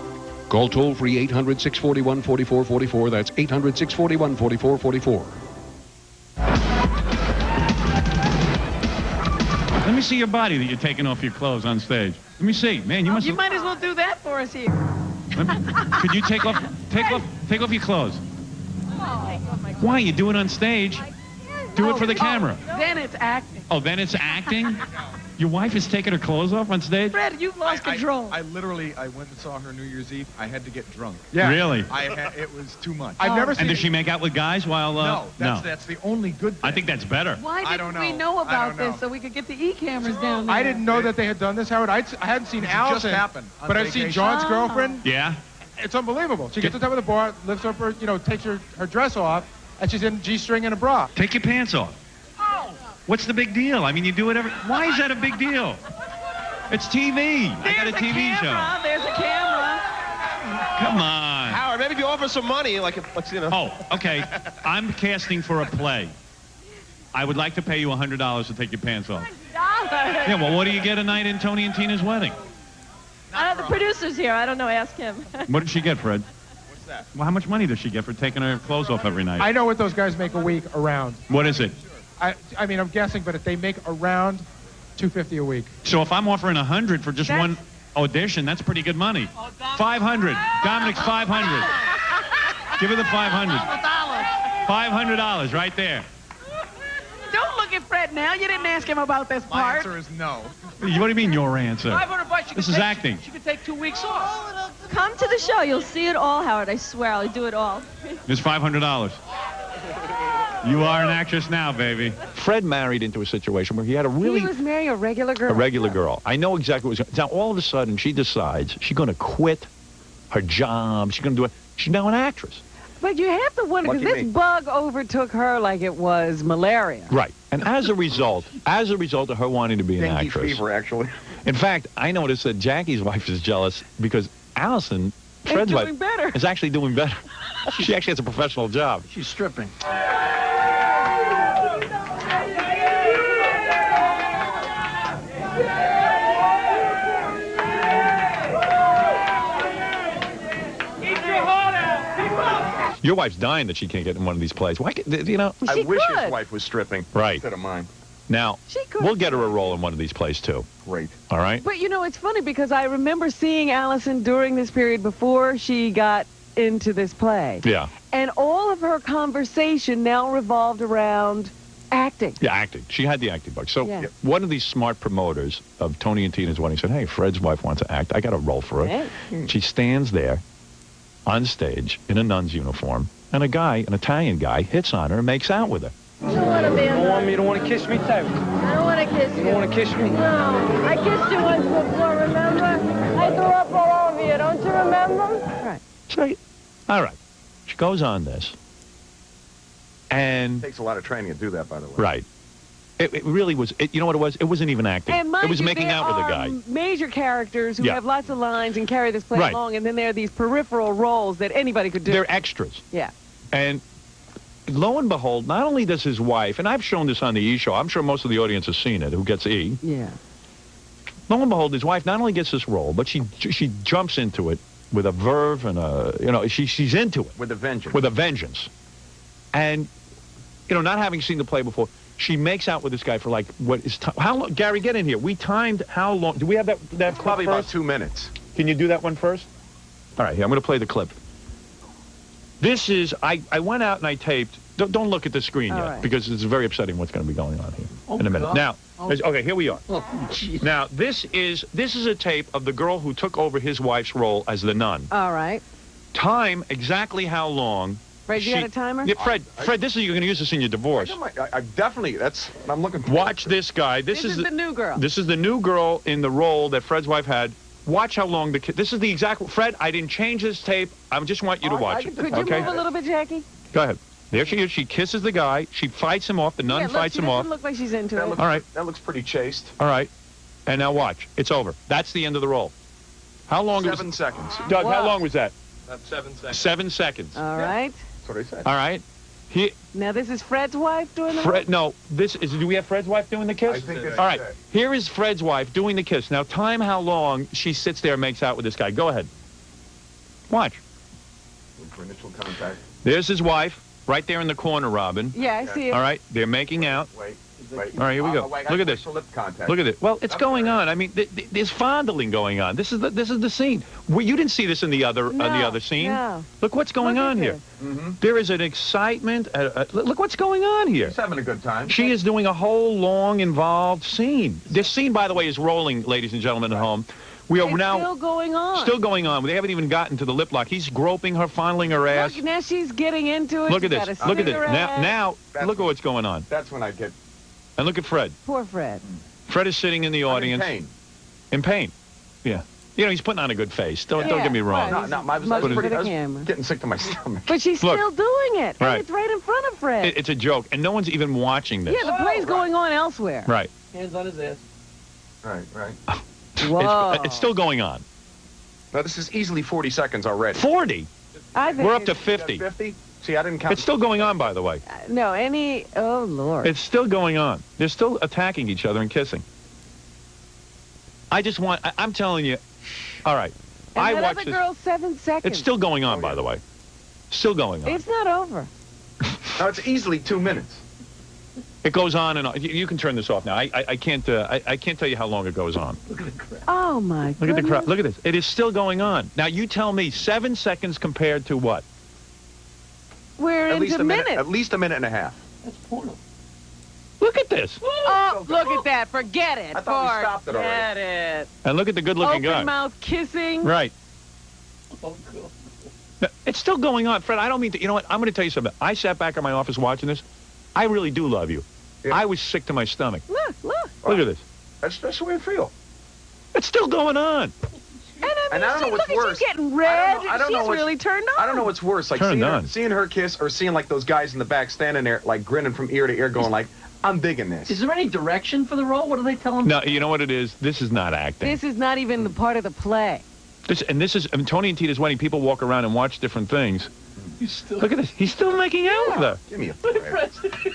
Call toll-free 800-641-4444. That's 800-641-4444. Let me see your body that you're taking off your clothes on stage. Let me see. Man, you must You might as well do that for us here. Could you take off your clothes? Why? You do it on stage. Do it for the camera. Then it's acting. Oh, then it's acting? Your wife is taking her clothes off on stage? Fred, you've lost control. I literally went and saw her New Year's Eve. I had to get drunk. Yeah. Really? It was too much. I've never And does she make out with guys while... No, that's the only good thing. I think that's better. Why didn't we know about this so we could get the e-cameras down there? I didn't know that they had done this, Howard. I hadn't seen Allison, just happened on but I've seen vacation. John's girlfriend. Yeah? It's unbelievable. She gets to the top of the bar, lifts up her, takes her dress off, and she's in a G-string and a bra. Take your pants off. What's the big deal? I mean, you do it every... Why is that a big deal? It's TV. I got a TV show. There's a camera. Come on. Howard, maybe if you offer some money, Oh, okay. I'm casting for a play. I would like to pay you $100 to take your pants off. Yeah, well, what do you get a night in Tony and Tina's wedding? The producer's here. I don't know. Ask him. What did she get, Fred? What's that? Well, how much money does she get for taking her clothes off every night? I know what those guys make a week around. What is it? I mean, I'm guessing, but if they make around $250 a week. So if I'm offering $100 for just one audition, that's pretty good money. 500. Dominic's 500. Give her the 500. $500 right there. Don't look at Fred now. You didn't ask him about this My part. answer is no. What do you mean your answer? $500. This is acting. She could take 2 weeks off. Come to the show. You'll see it all, Howard. I swear. I'll do it all. It's $500. You are an actress now, baby. Fred married into a situation where he had a He was marrying a regular girl. girl. I know exactly what was going on. Now, all of a sudden, she decides she's going to quit her job. She's going to do it. She's now an actress. But you have to wonder, because this bug overtook her like it was malaria. Right. And as a result of her wanting to be an Dengue actress. fever, actually. In fact, I noticed that Jackie's wife is jealous because Allison, Fred's wife, is actually doing better. She actually has a professional job. She's stripping. Your wife's dying that she can't get in one of these plays. Why? I wish his wife was stripping. Right. Instead of mine. Now, we'll get her a role in one of these plays, too. Great. All right? But, it's funny because I remember seeing Allison during this period before she got into this play. Yeah. And all of her conversation now revolved around acting. Yeah, acting. She had the acting bug. So one of these smart promoters of Tony and Tina's wedding said, hey, Fred's wife wants to act. I got a role for her. Hey. She stands there on stage in a nun's uniform, and an Italian guy, hits on her and makes out with her. You don't want to be You don't want to kiss me, too? I don't want to kiss you. You don't want to kiss me? No. I kissed you once before, remember? I threw remember? Right. So, all right. She goes on this. And... It takes a lot of training to do that, by the way. Right. It really was. You know what it was? It wasn't even acting. And mind It was you, making there out with a are guy. major characters who Yeah. have lots of lines and carry this play Right. along, and then there are these peripheral roles that anybody could do. They're extras. Yeah. And lo and behold, not only does his wife, and I've shown this on the E! Show, I'm sure most of the audience has seen it, who gets E! Yeah. Lo and behold, his wife not only gets this role, but she jumps into it with a verve and she's into it. With a vengeance. With a vengeance. And, not having seen the play before, she makes out with this guy for like, what is time? How long? Gary, get in here. We timed how long? Do we have that clip Probably first? about 2 minutes. Can you do that one first? All right, here, I'm going to play the clip. This is, I went out and I taped, don't look at the screen yet, right. because it's very upsetting what's going to be going on here in a minute. God. Now, okay, here we are. Oh, jeez. Now, this is a tape of the girl who took over his wife's role as the nun. All right. Time exactly how long. Fred, you got a timer? Yeah, Fred, this is, you're going to use this in your divorce. I definitely, I'm looking for. Watch this guy. This is the new girl. This is the new girl in the role that Fred's wife had. Watch how long this is the exact, Fred, I didn't change this tape. I just want you to watch it. Could you move a little bit, Jackie? Go ahead. There she is. She kisses the guy. She fights him off. The nun fights him off. She doesn't look like she's into it. All right. That looks pretty chaste. All right. And now watch. It's over. That's the end of the roll. How long? 7 seconds. Doug, how long was that? That's 7 seconds. 7 seconds. All right. That's what I said. All right. Now this is Fred's wife doing the Fred, no, this is, do we have Fred's wife doing the kiss? I think that's All right, it. here is Fred's wife doing the kiss. Now time how long she sits there and makes out with this guy. Go ahead. Watch. For initial contact. There's his wife, right there in the corner, Robin. Yeah, I see it. All right, they're making out. Wait. All right, here we go. Look at this. Lip contact. Look at it. Well, it's going on. I mean, there's fondling going on. This is the scene. Well, you didn't see this in the other scene. No. Look what's going on here. There is an excitement. Look what's going on here. He's having a good time. She is doing a whole long, involved scene. This scene, by the way, is rolling, ladies and gentlemen at home. We are It's now still going on. Still going on. They haven't even gotten to the lip lock. He's groping her, fondling her ass. Look, now she's getting into it. Look at She's this. got a Look at this. cigarette. Now, look at what's going on. That's when I get. And look at Fred. Poor Fred. Fred is sitting in the audience. In pain. In pain. Yeah. He's putting on a good face. Don't get me wrong. right. No, I was getting sick to my stomach. But she's Look. still doing it. Right. And it's right in front of Fred. It's a joke, and no one's even watching this. Yeah, the play's going on elsewhere. Right. Hands on his ass. Right. Whoa. It's still going on. Now, this is easily 40 seconds already. 40? I think We're up to it's- 50. 50? See, I didn't count. It's still going on, by the way. No, oh, Lord. It's still going on. They're still attacking each other and kissing. I'm telling you, all right. And I that watched other this. girl, 7 seconds. It's still going on, by the way. Still going on. It's not over. No, it's easily 2 minutes. It goes on and on. You can turn this off now. I can't tell you how long it goes on. Oh, my Look goodness. at the crowd. Look at this. It is still going on. Now, you tell me 7 seconds compared to what? We're At least into a minute. minutes. At least a minute and a half. That's porno. Look at this. Oh, look at that. Forget it. I thought we stopped it already. Forget it. And look at the good-looking guy. Open mouth kissing. Right. Oh, God. Now, it's still going on. Fred, I don't mean to. You know what? I'm going to tell you something. I sat back in my office watching this. I really do love you. Yeah. I was sick to my stomach. Look. Look at this. That's the way I feel. It's still going on. And I don't know what's look worse. She's getting red. I don't know She's what's- really turned on. I don't know what's worse, like seeing her kiss or seeing like those guys in the back standing there, like grinning from ear to ear, going like, "I'm digging this." Is there any direction for the role? What do they tell him? No, you know what it is? This is not acting. This is not even the part of the play. This is Tony and Tita's wedding. People walk around and watch different things. Still... Look at this. He's still making out with her. Give me a break.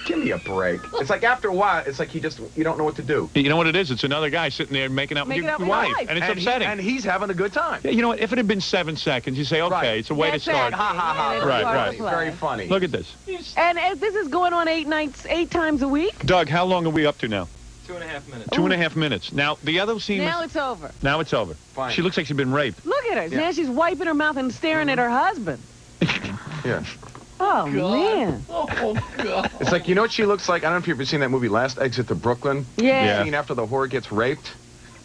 Give me a break. It's like after a while, it's like you don't know what to do. You know what it is? It's another guy sitting there making out with your wife. And it's upsetting. And he's having a good time. Yeah, you know what? If it had been 7 seconds, you say, okay, Right. it's a way to start. Ha ha ha. Right. Very funny. Look at this. And this is going on 8 times a week. Doug, how long are we up to now? 2.5 minutes. 2.5 minutes. Now, the other scene Now it's over. Now it's over. Fine. She looks like she's been raped. Look at her. Yeah. Now she's wiping her mouth and staring at her husband. Yeah. Oh, man. Oh, God. It's like, you know what she looks like? I don't know if you've ever seen that movie, Last Exit to Brooklyn. Yeah. The scene after the whore gets raped.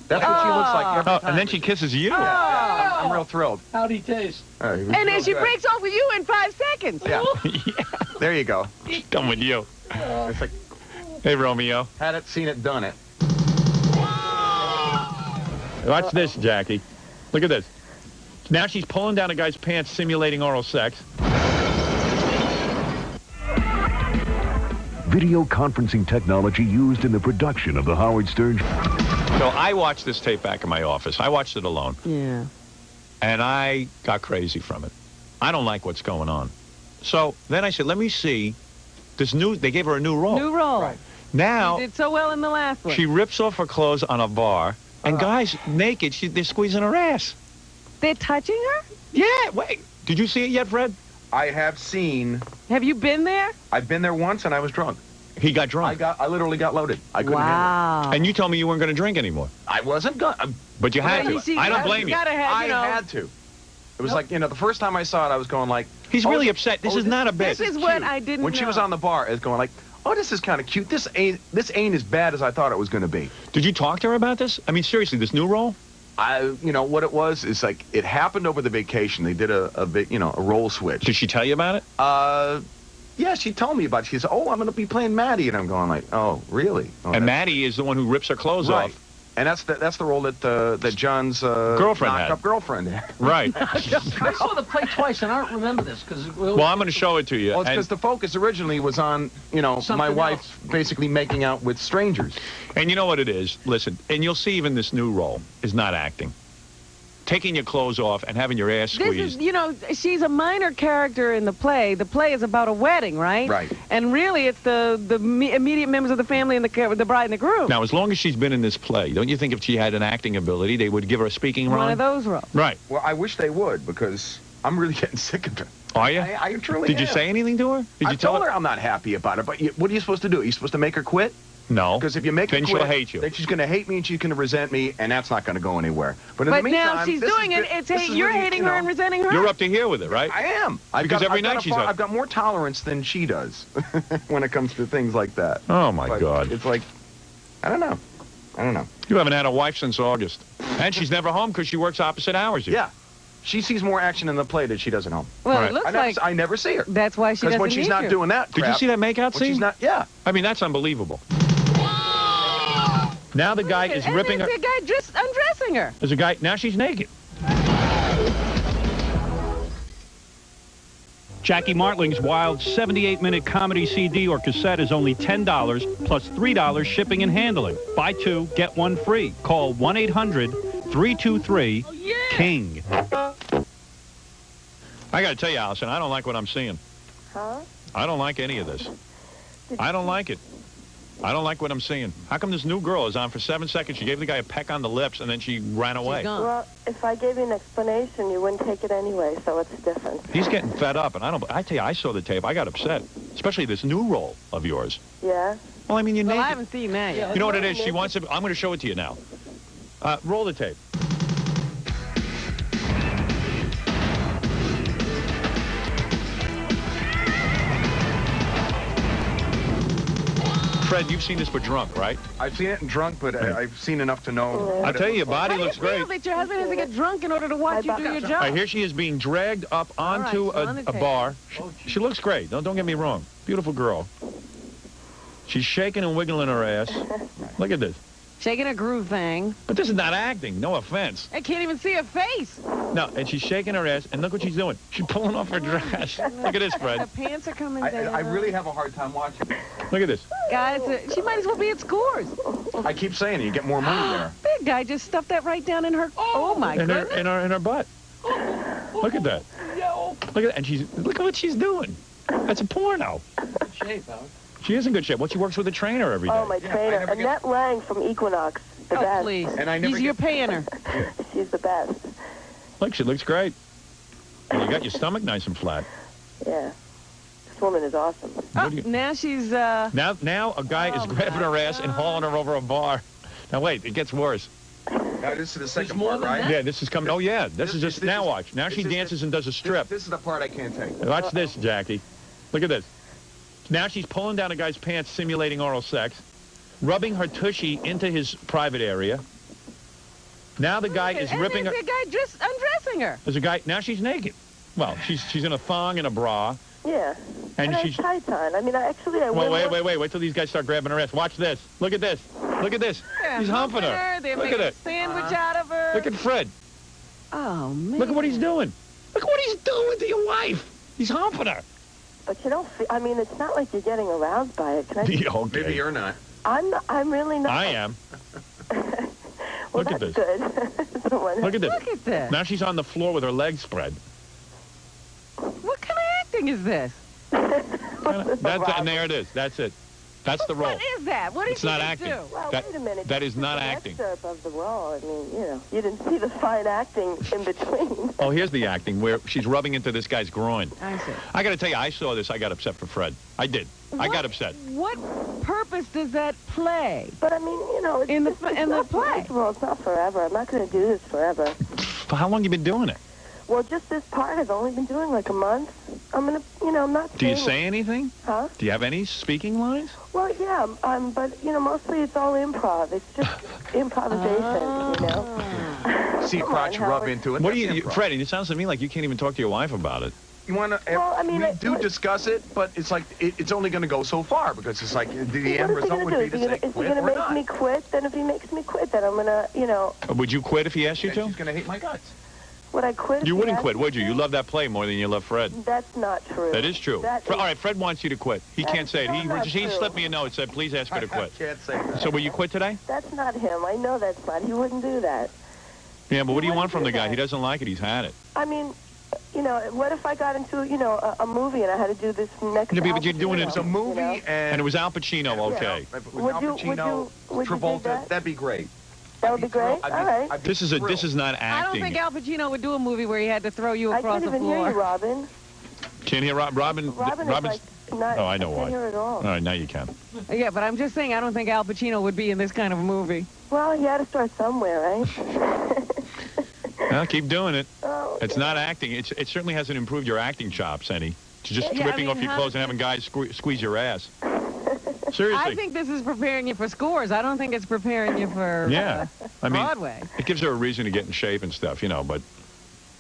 That's what she looks like every time. And then she kisses you. I'm real thrilled. How'd he taste? And then she breaks off with you in 5 seconds. Yeah. There you go. Come with you. It's like, Hey, Romeo. had it, seen it, done it. Watch this, Jackie. Look at this. Now she's pulling down a guy's pants, simulating oral sex. Video conferencing technology used in the production of the Howard Stern Show. So I watched this tape back in my office. I watched it alone. Yeah. And I got crazy from it. I don't like what's going on. So then I said, let me see this new, they gave her a new role. New role. Right. Now, She did so well in the last one. she rips off her clothes on a bar, and guys naked, they're squeezing her ass. They're touching her? Yeah, wait. Did you see it yet, Fred? I have seen. Have you been there? I've been there once, and I was drunk. He got drunk. I literally got loaded. I couldn't handle it. And you told me you weren't going to drink anymore. I wasn't going. But you had to. I don't blame you. I had to. It was like, the first time I saw it, I was going like... He's really upset. This is not a bit. This is what I didn't When she was on the bar, I was going like, oh, this is kind of cute. This ain't as bad as I thought it was going to be. Did you talk to her about this? I mean, seriously, this new role? What it was is like, it happened over the vacation. They did a big, a role switch. Did she tell you about it? Yeah, she told me about it. She said, oh, I'm going to be playing Maddie. And I'm going like, oh, really? Oh, and Maddie is the one who rips her clothes right. off. And that's the role that John's girlfriend knock-up girlfriend had. Right. I saw the play twice, and I don't remember this because. Well, I'm going to show it to you. Well, it's because the focus originally was on, my wife basically making out with strangers. And you know what it is? Listen, and you'll see even this new role is not acting. Taking your clothes off and having your ass squeezed. This is, she's a minor character in the play. The play is about a wedding, right? Right. And really, it's the immediate members of the family and the bride and the groom. Now, as long as she's been in this play, don't you think if she had an acting ability, they would give her a speaking role? One of those roles. Right. Well, I wish they would, because I'm really getting sick of it. Are you? I truly Did am. you say anything to her? Did I you tell told her I'm not happy about it, but what are you supposed to do? Are you supposed to make her quit? No. Because if you make her then quit, she'll hate you. Then she's going to hate me and she's going to resent me, and that's not going to go anywhere. But in the meantime, now she's doing it. You're hating her and resenting her. You're up to here with it, right? I am. Because every night she's up. I've got more tolerance than she does when it comes to things like that. Oh, my God. It's like, I don't know. You haven't had a wife since August. And she's never home because she works opposite hours. Yeah. She sees more action in the play than she does at home. Well, it looks like I never see her. That's why she doesn't Because when she's not doing that Did you see that makeout scene? She's not, yeah. I mean, that's unbelievable. Now the guy is ripping her. There's a guy just undressing her. There's a guy. Now she's naked. Jackie Martling's wild 78-minute comedy CD or cassette is only $10 plus $3 shipping and handling. Buy two, get one free. Call 1-800-323-KING. I got to tell you, Allison, I don't like what I'm seeing. Huh? I don't like any of this. I don't like it. I don't like what I'm seeing. How come this new girl is on for 7 seconds? She gave the guy a peck on the lips, and then she ran away. Well, if I gave you an explanation, you wouldn't take it anyway, so it's different. He's getting fed up, and I tell you, I saw the tape. I got upset, especially this new role of yours. Yeah? Well, I mean, you're naked. I haven't seen that yet. You know what it is? She wants to. I'm going to show it to you now. Roll the tape. Fred, you've seen this but drunk, right? I've seen it and drunk, but I've seen enough to know. I'll tell you, your body looks How do you feel great. that your husband has to get drunk in order to watch you do your job? Here she is being dragged up onto a bar. She looks great. Don't get me wrong. Beautiful girl. She's shaking and wiggling her ass. Look at this. Shaking a groove thing. But this is not acting. No offense. I can't even see her face. No, and she's shaking her ass, and look what she's doing. She's pulling off her dress. Look at this, Fred. Her pants are coming down. I really have a hard time watching it. Look at this. Guys, she might as well be at Scores. I keep saying it. You get more money there. Big guy just stuffed that right down in her. Oh my goodness. In her butt. Look at that. Look at that. And look at what she's doing. That's a porno. Shape, Howard. She is in good shape. Well, she works with a trainer every day. Oh, my trainer. Annette Lang from Equinox. The best. Please. And you're paying her. She's the best. Look, she looks great. And you got your stomach nice and flat. Yeah. This woman is awesome. Now she's... Now a guy is grabbing her ass and hauling her over a bar. Now, wait, it gets worse. Now, this is the second part, right? Yeah, this is coming. Oh, yeah. This is just... Now watch. Now she dances and does a strip. This is the part I can't take. Watch this, Jackie. Look at this. Now she's pulling down a guy's pants, simulating oral sex, rubbing her tushy into his private area. Now the guy is ripping her. There's a guy just undressing her. There's a guy. Now she's naked. Well, she's in a thong and a bra. Yeah. And she's tights on. I mean, I Well, wait till these guys start grabbing her ass. Watch this. Look at this. Look at this. Yeah, He's humping her. They're Look making at a it. sandwich out of her. Look at Fred. Oh, man. Look at what he's doing. Look at what he's doing to your wife. He's humping her. But you don't feel, I mean, it's not like you're getting aroused by it. Can I Yeah, okay. Maybe you're not. I'm really not. I am. Well, Look at that's this. good. Look at this. Look at this. Now she's on the floor with her legs spread. What kind of acting is this? And there it is. That's it. That's the role. What is that? What did It's not you acting. do? Well, That- wait a minute. that is This not an acting. excerpt of the role. I mean, you know, you didn't see the fine acting in between. Oh, here's the acting where she's rubbing into this guy's groin. I see. I got to tell you, I saw this. I got upset for Fred. I did. I got upset. What purpose does that play? But I mean, you know, it's in the not, play. Well, it's not forever. I'm not going to do this forever. For how long you been doing it? Well, just this part I've only been doing like a month. I'm going to, you know, I'm not Do you saying say anything? Huh? Do you have any speaking lines? Well, yeah, but, you know, mostly it's all improv. It's just improvisation, you know? See a crotch rub into it. What That's do you, improv. Fred? It sounds to me like you can't even talk to your wife about it. You want to? Well, I mean, we do discuss it, but it's like it's only going to go so far because it's like the end What is he result going would to be do? to say Is he quit going to or make not. me quit? Then if he makes me quit, then I'm going to, you know, Would you quit if he asked you to? She's going to hate my guts. would I quit? if You he wouldn't asked quit, me would you? to? You love that play more than you love Fred. That's not true. That is true. That All is- right, Fred wants you to quit. He can't say it. He not he true. slipped me a note. Said, please ask her to quit. Can't say that. So will you quit today? That's not him. I know that's not. He wouldn't do that. Yeah, but what do you wouldn't want from do the guy? that. He doesn't like it. He's had it. I mean, you know, what if I got into, you know, a movie and I had to do this next Yeah, but you're Al doing it. Pacino, It's a you know? And it was Al Pacino, okay. If it was Would Al you- Pacino, would you do Travolta, that? that'd be great. That would be great? All right. This is not I don't acting. think Al Pacino would do a movie where he had to throw you I across can't the even floor. hear you, Robin. Can't hear Robin. Robin is Robin's. like not, Oh, I know I why. can't hear at all. All right, now you can. Yeah, but I'm just saying I don't think Al Pacino would be in this kind of a movie. Well, you had to start somewhere, right? Well, keep doing it. Oh, It's not acting. It certainly hasn't improved your acting chops any. Just Yeah, I ripping mean, off your how clothes does and having guys squeeze your ass. Seriously. I think this is preparing you for scores. I don't think it's preparing you for Yeah. I mean, Broadway. it gives her a reason to get in shape and stuff, you know, but...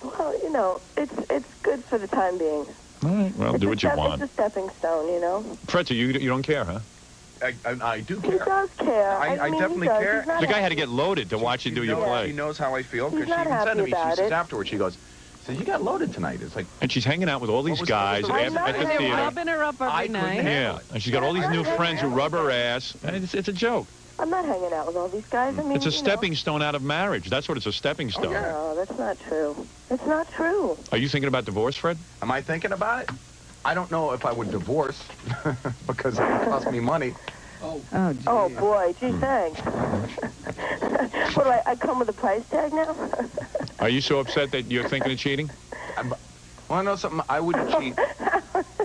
well, you know, it's good for the time being. All right, well, do what you want. It's a stepping stone, you know? Fred, so you don't care, huh? I do He care. does care. I mean, definitely he does. care. He's not The guy had to happy. get loaded to watch you do your She play. knows how I feel because He's she not even said to happy me, she about says it. afterwards, she goes, so you got loaded tonight. It's like, And she's hanging out with all these was guys the at, reason? at the They're theater. rubbing her up every night. Yeah, and she's got all these new friends who rub her ass. And it's a joke. I'm not hanging out with all these guys. I mean, It's a you know. stepping stone out of marriage. That's what it's a stepping stone. No, that's not true. It's not true. Are you thinking about divorce, Fred? am I thinking about it? I don't know if I would divorce because it would cost me money. Oh, boy. Gee, thanks. What do I come with a price tag now? Are you so upset that you're thinking of cheating? Want to know something? I wouldn't cheat.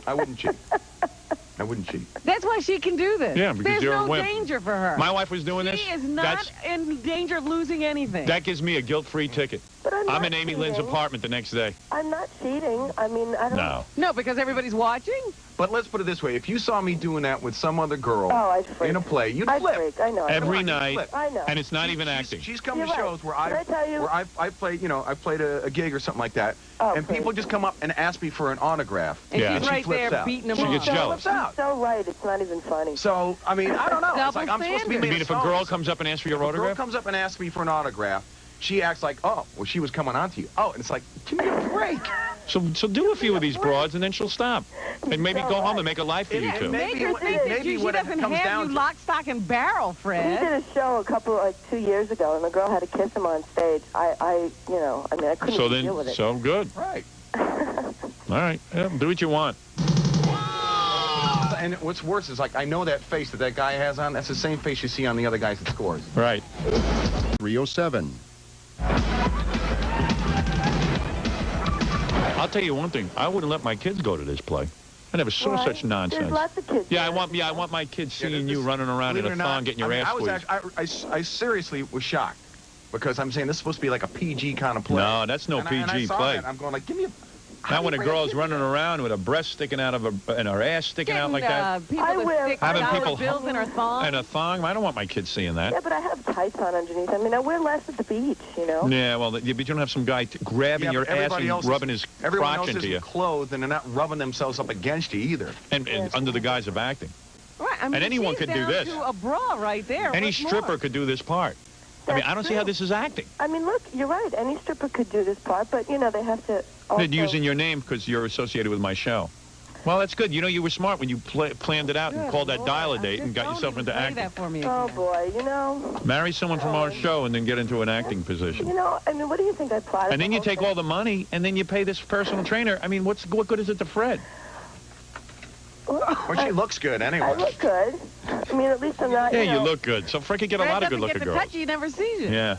I wouldn't cheat. I wouldn't cheat. That's why she can do this. Yeah, because There's you're a no wimp. danger for her. My wife was doing this. She is not in danger of losing anything. That gives me a guilt-free ticket. But I'm I'm not in Amy Lynn's cheating. apartment the next day. I'm not cheating. I mean, I don't... No. No, because everybody's watching? But let's put it this way. If you saw me doing that with some other girl Oh, I'd freak. in a play, you'd I'd flip. freak. I know. Every Come on, night, you'd flip. I know. and it's not even acting. She's come You're to right. shows where Did I tell you? I played, you know, I played a gig or something like that, Oh, and please. people just come up and ask me for an autograph. And Yeah. she's she right flips there out. beating them She off. gets jealous. Flips out. She's so right. It's not even funny. So, I mean, I don't know. It's Double like I'm supposed to be standard. You mean if a girl songs. comes up and asks for your If a girl autograph? comes up and asks me for an autograph, she acts like, oh, well, she was coming on to you. Oh, and it's like, give me a break. So do a few of these broads, and then she'll stop. And maybe go home and make a life for you two. Make her think that she doesn't have you lock, stock, and barrel, He Fred. did a show like 2 years ago, and the girl had to kiss him on stage. I you know, I mean, I couldn't So even deal with then, it. so good. Right. All right, yeah, do what you want. And what's worse is, like, I know that face that guy has on. That's the same face you see on the other guys that scores. Right. 307. I'll tell you one thing. I wouldn't let my kids go to this play. I never saw Why? such nonsense. There's lots of kids. Yeah, I want my kids seeing you running around in Believe it a or not, thong, getting your I mean, ass I was squeezed. actually, I seriously was shocked because I'm saying this is supposed to be like a PG kind of play. No, that's no and PG I saw play. That, I'm going like, give me a. Now when a girl's running around with a breast sticking out of her and her ass sticking out like that, People I that wear- stick Having dollar people- bills in her thong. and a thong, I don't want my kids seeing that. Yeah, but I have tights on underneath. I mean, I wear less at the beach, you know. Yeah, well, but you don't have some guy grabbing Yeah, your but ass everybody and else rubbing his everyone crotch else into isn't you, clothed, and they're not rubbing themselves up against you either. and under the guise of acting. Right, I mean, And anyone she's could do down this. to a bra right there. Any What stripper more? could do this part. I mean, I don't see how this is acting. I mean, look, you're right. Any stripper could do this part, but, you know, they have to also... They're using your name because you're associated with my show. Well, that's good. You know, you were smart when you planned it out and called that dial-a date and got yourself into acting. That for me oh, boy, you know... Marry someone from our show and then get into an acting position. You know, I mean, what do you think I plotted? And then you take all the money and then you pay this personal trainer. I mean, what good is it to Fred? Well, she looks good anyway. I look good. I mean, at least I'm not, Yeah, you look good. So Fred could get a lot of good-looking girls. Touch, he never sees you. Yeah.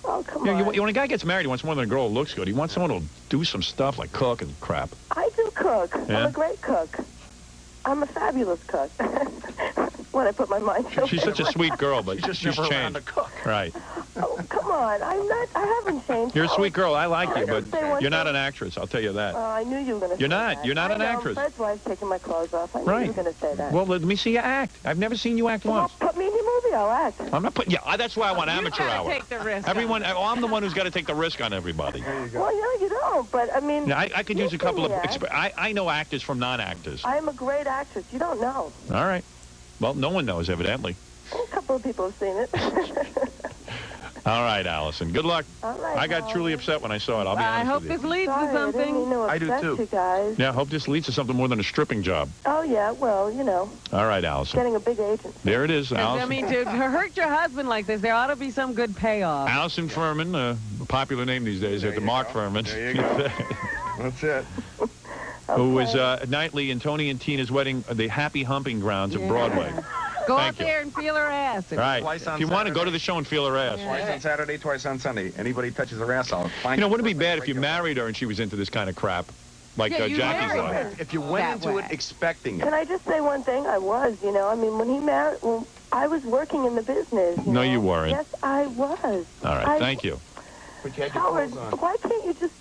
Oh, come on. on. When a guy gets married, he wants more than a girl who looks good. He wants someone who'll do some stuff like cook and crap. I do cook. Yeah? I'm a great cook. I'm a fabulous cook. When I put my mind to it. She's such a sweet girl, but she's never around changed. to cook. Right. Oh, come on. I haven't changed. You're a sweet girl. I like you, I but didn't say one you're not thing. an actress. I'll tell you that. I knew you were going to say You're not. that. You're not an actress. Fred's wife's taking my clothes off. I knew you were going to say that. Well, let me see you act. I've never seen you act once. Put me in your movie. I'll act. I'm not putting. Yeah, that's why I want amateur hour. Take the risk. Everyone. I'm the one who's got to take the risk on everybody. Well, no, you don't. But, I mean... Yeah, I could use a couple of... act. I know actors from non-actors. I am a great actress. You don't know. All right. Well, no one knows, evidently. A couple of people have seen it. All right, Allison. Good luck. All right, I got truly upset when I saw it. I'll be I honest hope with you. this leads to I didn't mean something. to I do, upset too. you guys. Yeah, I hope this leads to something more than a stripping job. Oh, yeah. Well, you know, All right, Allison. getting a big agent. There it is, Allison. I mean, to hurt your husband like this, there ought to be some good payoff. Allison Furman, a popular name these days, after Mark Furman. There you go. That's it. Who was nightly in Tony and Tina's wedding, the Happy Humping Grounds of Broadway. Go Thank out you. there and feel her ass. Right. Twice on If you want to, go Saturday. to the show and feel her ass. Twice on Saturday, twice on Sunday. Anybody touches her ass, I'll find You know, wouldn't it be bad if you married her and she was into this kind of crap? Like Yeah, you Jackie's married wife. her. If you went That into way. it expecting it. Can I just say one thing? I was, you know. I mean, when he married... Well, I was working in the business. No, know? you weren't. Yes, I was. All right, thank you. But you had your Howard, clothes on. why can't you just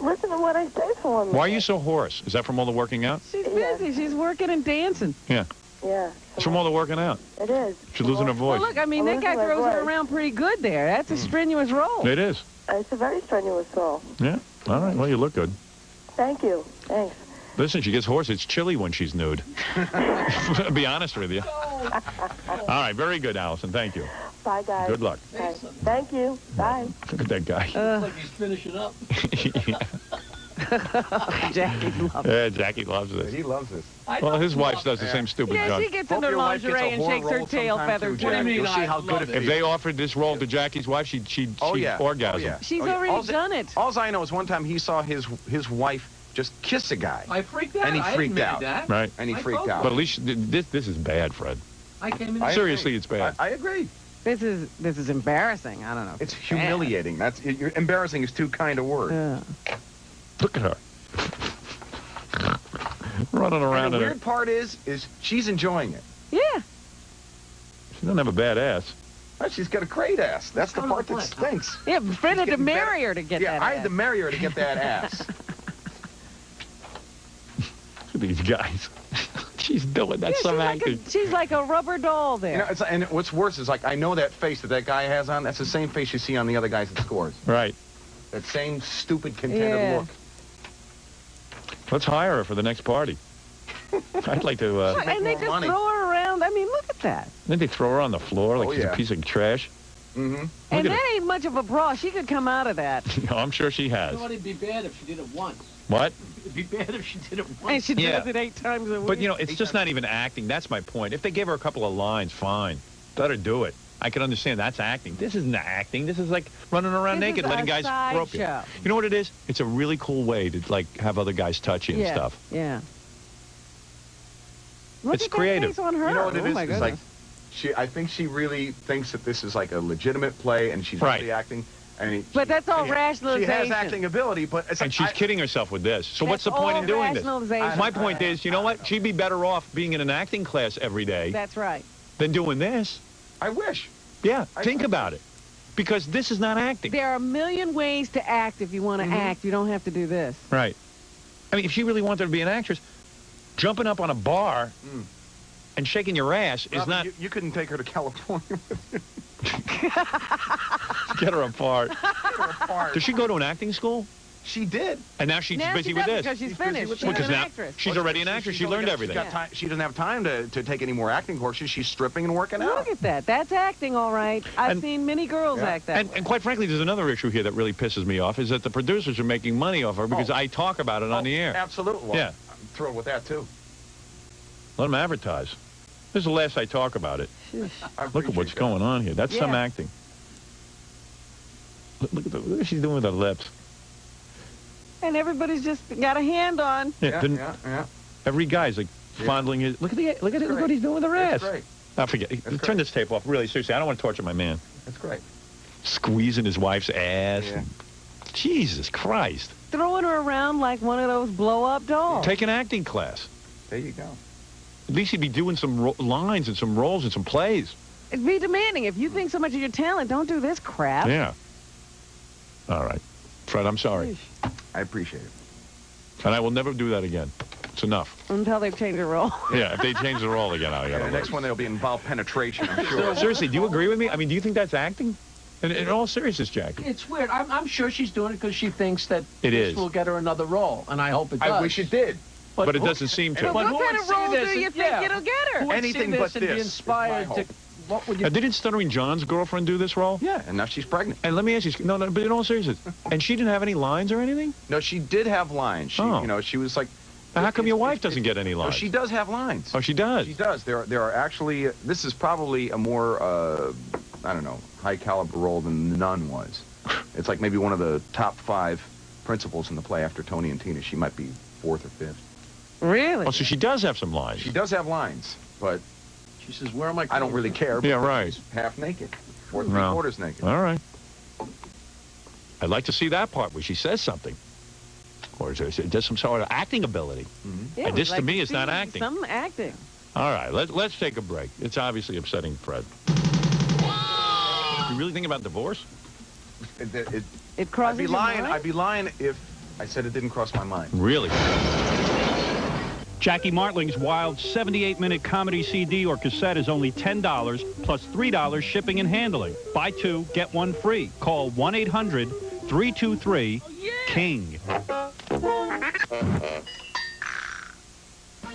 listen to what I say for me? Why are you so hoarse? Is that from all the working out? She's busy. She's working and dancing. Yeah. Yeah, It's from all the working out. it is. She's losing her Well, voice. look, I mean, that guy throws her around pretty good there. That's a strenuous role. It is. It's a very strenuous role. Yeah. All right. Well, you look good. Thank you. Thanks. Listen, she gets hoarse. It's chilly when she's nude. I'll be honest with you. All right. Very good, Allison. Thank you. Bye, guys. Good luck. Bye. Thank you. Bye. Look at that guy. Looks like he's finishing up. Jackie loves it. Yeah, Jackie loves this. He loves this. Well, his wife does the same stupid Yeah, junk. she gets in Hope her your wife gets a lingerie and horror shakes her roll tail sometime, feathers. too, What do you Jack. mean You'll see I how love good it it? If feels. they offered this role to Jackie's wife, she'd orgasm. Oh, yeah. She's Oh, yeah. already All's- done it. All I know is one time he saw his wife just kiss a guy. I freaked out. And he I freaked admitted out. that. Right. And he I freaked told out. But at least this is bad, Fred. I came in. I Seriously, agree. it's bad. I agree. This is embarrassing. I don't know. It's humiliating. Embarrassing is too kind a word. Yeah. Look at her. Running around And the in weird part is she's enjoying it. Yeah. She doesn't have a bad ass. Well, she's got a great ass. That's the part that stinks. Yeah, Fred had to getting marry better. her to get Yeah, that I ass. had to marry her to get that ass. Look at these guys. She's doing that. Yeah, Some she's, acting. she's like a rubber doll there. You know, and what's worse is, like, I know that face that guy has on. That's the same face you see on the other guys that scores. Right. That same stupid, contented Yeah. look. Let's hire her for the next party. I'd like to. Look, and they just money. throw her around. I mean, look at that. Then they throw her on the floor like Oh, she's yeah. a piece of trash. Mm-hmm. And at that ain't much of a bra. She could come out of that. No, I'm sure she You has. know what? It'd be bad if she did it once. What? It'd be bad if she did it once. And she Yeah. does it 8 times a week. But, you know, it's just not even acting. That's my point. If they gave her a couple of lines, fine. Let her do it. I can understand that's acting. This isn't acting. This is like running around This naked, is letting a guys stroke you. sideshow. You know what it is? It's a really cool way to, like, have other guys touch you and yeah. stuff. Yeah. Look It's at creative. That face on her. You know what it oh is? My It's goodness. like, I think she really thinks that this is like a legitimate play, and she's Right. really acting. And But that's all she rationalization. has acting ability, but it's And she's kidding herself with this. So what's the That's point all in doing this? rationalization. My point is, you know what? She'd be better off being in an acting class every day That's right. than doing this. I wish. Yeah, think about it. Because this is not acting. There are a million ways to act if you want to act. You don't have to do this. Right. I mean, if she really wanted to be an actress, jumping up on a bar and shaking your ass is Robin, not... You couldn't take her to California with you. Get her apart. Get her apart. Does she go to an acting school? She did. And now she's Now busy she with doesn't this. because she's finished. She's Because an now actress. she's already an actress. She learned everything. She doesn't have time to take any more acting courses. She's stripping and working out. Look at that. That's acting, all right. I've seen many girls act that way. And quite frankly, there's another issue here that really pisses me off, is that the producers are making money off her because I talk about it on the air. Absolutely. Well, Yeah. I'm thrilled with that, too. Let them advertise. This is the last I talk about it. Look at what's going on here. That's some acting. Look at what she's doing with her lips. And everybody's just got a hand on. Yeah. Every guy's like fondling his. Look at what he's doing with her ass. That's great. I forget. Turn this tape off. Really, seriously, I don't want to torture my man. That's great. Squeezing his wife's ass. And, Jesus Christ. Throwing her around like one of those blow-up dolls. Take an acting class. There you go. At least he'd be doing some lines and some roles and some plays. It'd be demanding. If you think so much of your talent, don't do this crap. Yeah. All right. Fred, I'm sorry. I appreciate it. And I will never do that again. It's enough. Until they've changed the role. Yeah, if they change the role again, I got The next one, they'll be involved penetration, I'm sure. Seriously, do you agree with me? I mean, do you think that's acting? In all seriousness, Jackie. It's weird. I'm sure she's doing it because she thinks that It this is. will get her another role, and I hope it does. I wish it did. But it doesn't seem to. But What kind of role do you think it'll get her? Who would Anything see but this and be this is inspired my to? hope. What would you? Didn't Stuttering John's girlfriend do this role? Yeah, and now she's pregnant. And let me ask you, no, but in all seriousness, and she didn't have any lines or anything? No, she did have lines. She, Oh. you know, she was like. How come your wife doesn't get any No, lines? she does have lines. Oh, she does? She does. There are actually. This is probably a more, I don't know, high caliber role than The Nun was. It's like maybe one of the top 5 principals in the play after Tony and Tina. She might be 4th or 5th. Really? Oh, so she does have some lines. She does have lines, but She says, "Where am I?" I don't really care. Yeah, right. She's half naked, or No. 3/4 naked. All right. I'd like to see that part where she says something. Or does some sort of acting ability. Yeah, And this we'd to like me is not see acting. Some acting. All right, let's take a break. It's obviously upsetting Fred. You really think about divorce? It crosses your mind? I'd be lying if I said it didn't cross my mind. Really? Jackie Martling's wild 78-minute comedy CD or cassette is only $10 plus $3 shipping and handling. Buy 2, get 1 free. Call 1-800-323-KING.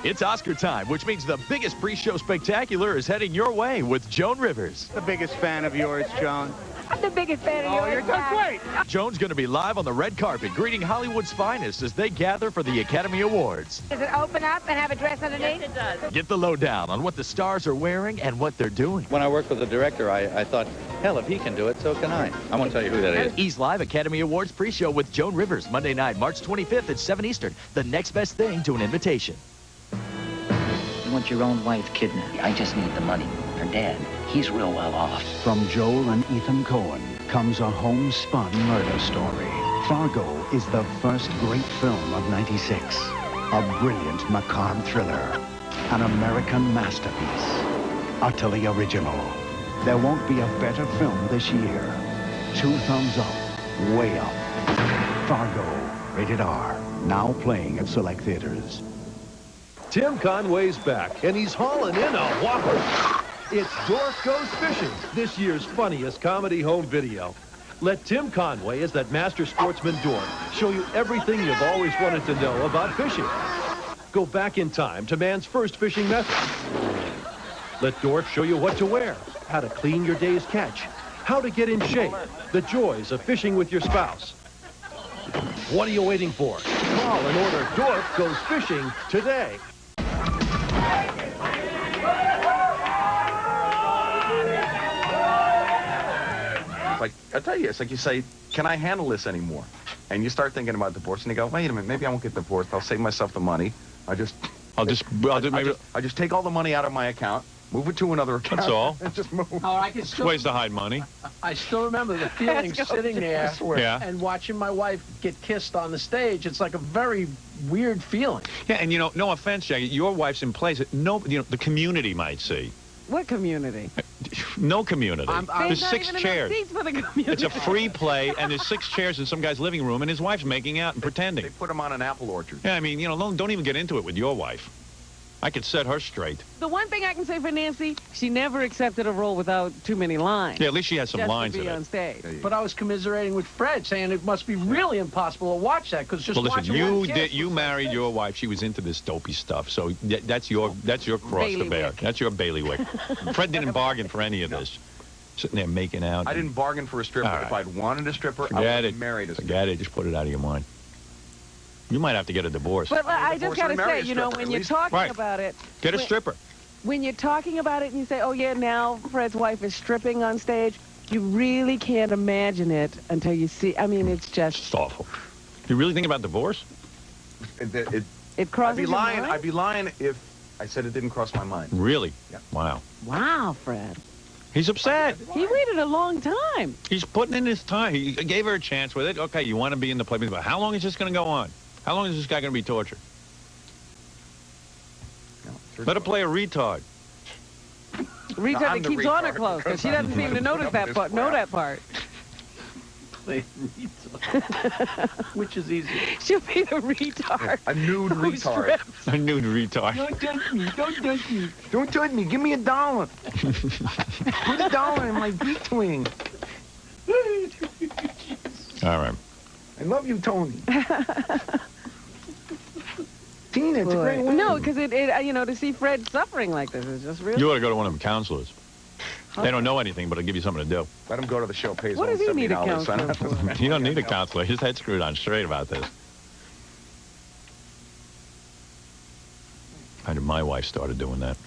It's Oscar time, which means the biggest pre-show spectacular is heading your way with Joan Rivers. The biggest fan of yours, Joan. I'm the biggest fan of yours. You're doing great. Joan's going to be live on the red carpet, greeting Hollywood's finest as they gather for the Academy Awards. Does it open up and have a dress underneath? It does. Get the lowdown on what the stars are wearing and what they're doing. When I worked with the director, I thought, hell, if he can do it, so can I. I won't tell you who that is. E's Live Academy Awards pre-show with Joan Rivers, Monday night, March 25th at 7 Eastern. The next best thing to an invitation. You want your own wife kidnapped. I just need the money. Her dad, he's real well off. From Joel and Ethan Coen comes a homespun murder story. Fargo is the first great film of '96. A brilliant macabre thriller. An American masterpiece. Utterly original. There won't be a better film this year. 2 thumbs up. Way up. Fargo. Rated R. Now playing at select theaters. Tim Conway's back, and he's hauling in a whopper. It's Dorf Goes Fishing, this year's funniest comedy home video. Let Tim Conway, as that master sportsman Dorf, show you everything you've always wanted to know about fishing. Go back in time to man's first fishing method. Let Dorf show you what to wear, how to clean your day's catch, how to get in shape, the joys of fishing with your spouse. What are you waiting for? Call and order Dorf Goes Fishing today. Like, I tell you, it's like you say, can I handle this anymore? And you start thinking about divorce, and you go, wait a minute, maybe I won't get divorced. I'll save myself the money. I just take all the money out of my account, move it to another account. That's all. And just move. Oh, I can still, Ways to hide money. I still remember the feeling sitting there Yeah. and watching my wife get kissed on the stage. It's like a very weird feeling. Yeah, and you know, no offense, Jackie, your wife's in place. No, you know, the community might see. What community? No community. There's There's not 6 even chairs. enough seats for the community. It's a free play, and there's 6 chairs in some guy's living room, and his wife's making out and pretending. They put him on an apple orchard. Yeah, I mean, you know, don't even get into it with your wife. I could set her straight. The one thing I can say for Nancy, she never accepted a role without too many lines. Yeah, at least she has some just lines to be in on it. stage. But I was commiserating with Fred, saying it must be really impossible to watch that because just Well, listen, watching one kiss you was married like your wife. She was into this dopey stuff, so that's your cross to bear. Bailiwick. That's your bailiwick. Fred didn't bargain for any of this. Sitting there making out. I didn't bargain for a stripper. All right. If I'd wanted a stripper, I would Forget have it. married a stripper. Forget it. Just put it out of your mind. You might have to get a divorce. But I just divorce got to and marry say, a you know, stripper, when at you're least. talking Right. about it, Get a when- stripper. when you're talking about it and you say, oh, yeah, now Fred's wife is stripping on stage, you really can't imagine it until you see. I mean, it's just... It's awful. You really think about divorce? It crosses I'd be your lying. mind? I'd be lying if I said it didn't cross my mind. Really? Yeah. Wow. Wow, Fred. He's upset. He waited a long time. He's putting in his time. He gave her a chance with it. Okay, you want to be in the play, but how long is this going to go on? How long is this guy going to be tortured? Let her play a retard. Retard that keeps on her clothes because she doesn't seem to notice that part. Know that part. play retard. Which is easier? She'll be the retard. A nude who retard. strips. A nude retard. Don't touch me. Don't touch me. Don't touch me. Give me $1. Put $1 in my between. All right. I love you, Tony. Tina, it's a great way. No, because you know, to see Fred suffering like this is just really. You ought to go to one of them counselors. They don't know anything, but it'll give you something to do. Let him go to the show. Pays What does he need a $70. counselor for? You don't need a counselor. His head's screwed on straight about this. How did my wife started doing that?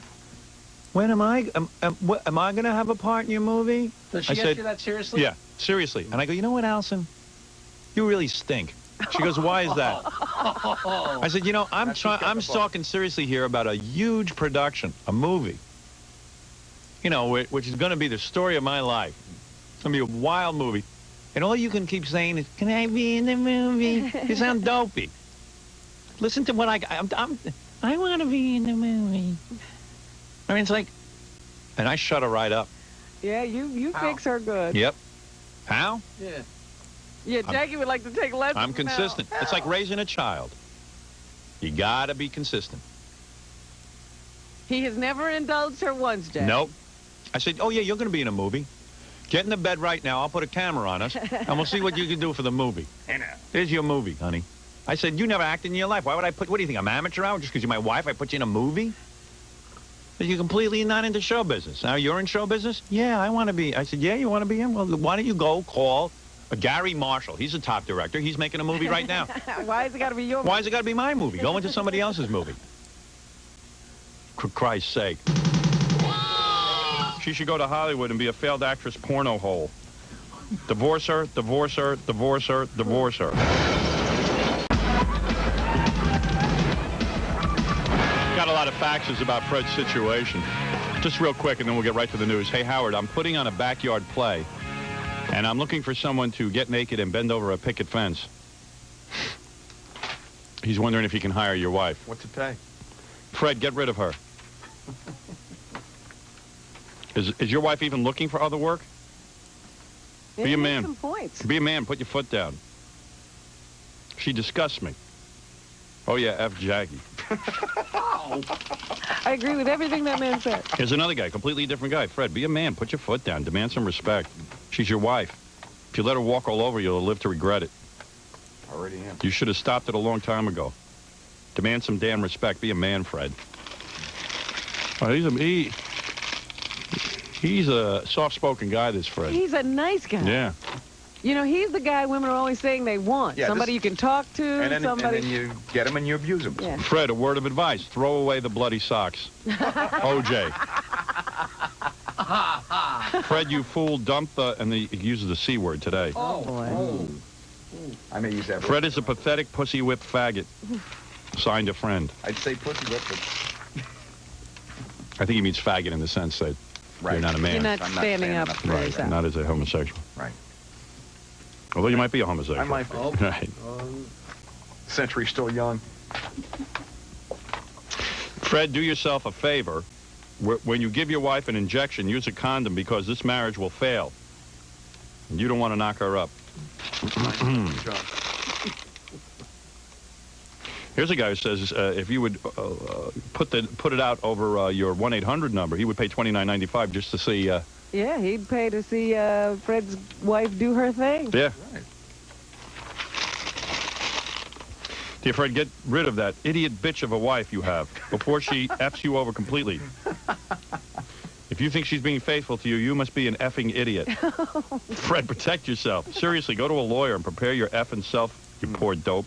When am I going to have a part in your movie? Does she I ask said, you that seriously? Yeah, seriously. And I go, you know what, Allison? You really stink. She goes, why is that? I said, you know, I'm talking seriously here about a huge production, a movie. You know, which is going to be the story of my life. It's going to be a wild movie. And all you can keep saying is, can I be in the movie? You sound dopey. Listen to what I want to be in the movie. I mean, it's like, and I shut her right up. Yeah, you fix her good. Yep. How? Yeah. Yeah, Jackie would like to take lessons. I'm consistent. now. It's like raising a child. You got to be consistent. He has never indulged her once, Jackie. Nope. I said, oh, yeah, you're going to be in a movie. Get in the bed right now. I'll put a camera on us, and we'll see what you can do for the movie. Here's your movie, honey. I said, you never acted in your life. Why would I what do you think, I'm amateur hour? Just because you're my wife, I put you in a movie? You're completely not into show business. Now, you're in show business? Yeah, I want to be. I said, yeah, you want to be in? Well, why don't you go call Gary Marshall. He's a top director. He's making a movie right now. Why has it got to be your movie? Why has it got to be my movie? Go into somebody else's movie. For Christ's sake. She should go to Hollywood and be a failed actress porno hole. Divorce her, divorce her, divorce her, divorce her. Got a lot of faxes about Fred's situation. Just real quick, and then we'll get right to the news. Hey, Howard, I'm putting on a backyard play, and I'm looking for someone to get naked and bend over a picket fence. He's wondering if he can hire your wife. What's it pay? Fred, get rid of her. Is your wife even looking for other work? Yeah, Be a make man. some points. Be a man. Put your foot down. She disgusts me. Oh, yeah, F. Jackie. I agree with everything that man said. Here's another guy, completely different guy. Fred, be a man. Put your foot down. Demand some respect. She's your wife. If you let her walk all over you, you'll live to regret it. Already am. You should have stopped it a long time ago. Demand some damn respect. Be a man, Fred. Oh, he's a soft-spoken guy, this Fred. He's a nice guy. Yeah. You know, he's the guy women are always saying they want. Yeah, somebody you can talk to, And somebody... then you get him and you abuse him. Yeah. Fred, a word of advice. Throw away the bloody socks. OJ. Fred, you fool, dump the... And he uses the C word today. Oh, boy. I may use that word. Fred is a pathetic pussy-whipped faggot. Signed a friend. I'd say pussy whip, but... I think he means faggot in the sense that you're not a man. You're not standing up for Right, yourself. not as a homosexual. Right. Although you might be a homosexual. I might be. Right. Century's still young. Fred, do yourself a favor. When you give your wife an injection, use a condom because this marriage will fail. And you don't want to knock her up. Here's a guy who says if you would put it out over your 1-800 number, he would pay $29.95 just to see. Yeah, he'd pay to see Fred's wife do her thing. Yeah. Dear Fred, get rid of that idiot bitch of a wife you have before she F's you over completely. If you think she's being faithful to you, you must be an effing idiot. Fred, protect yourself. Seriously, go to a lawyer and prepare your effing self, you poor dope.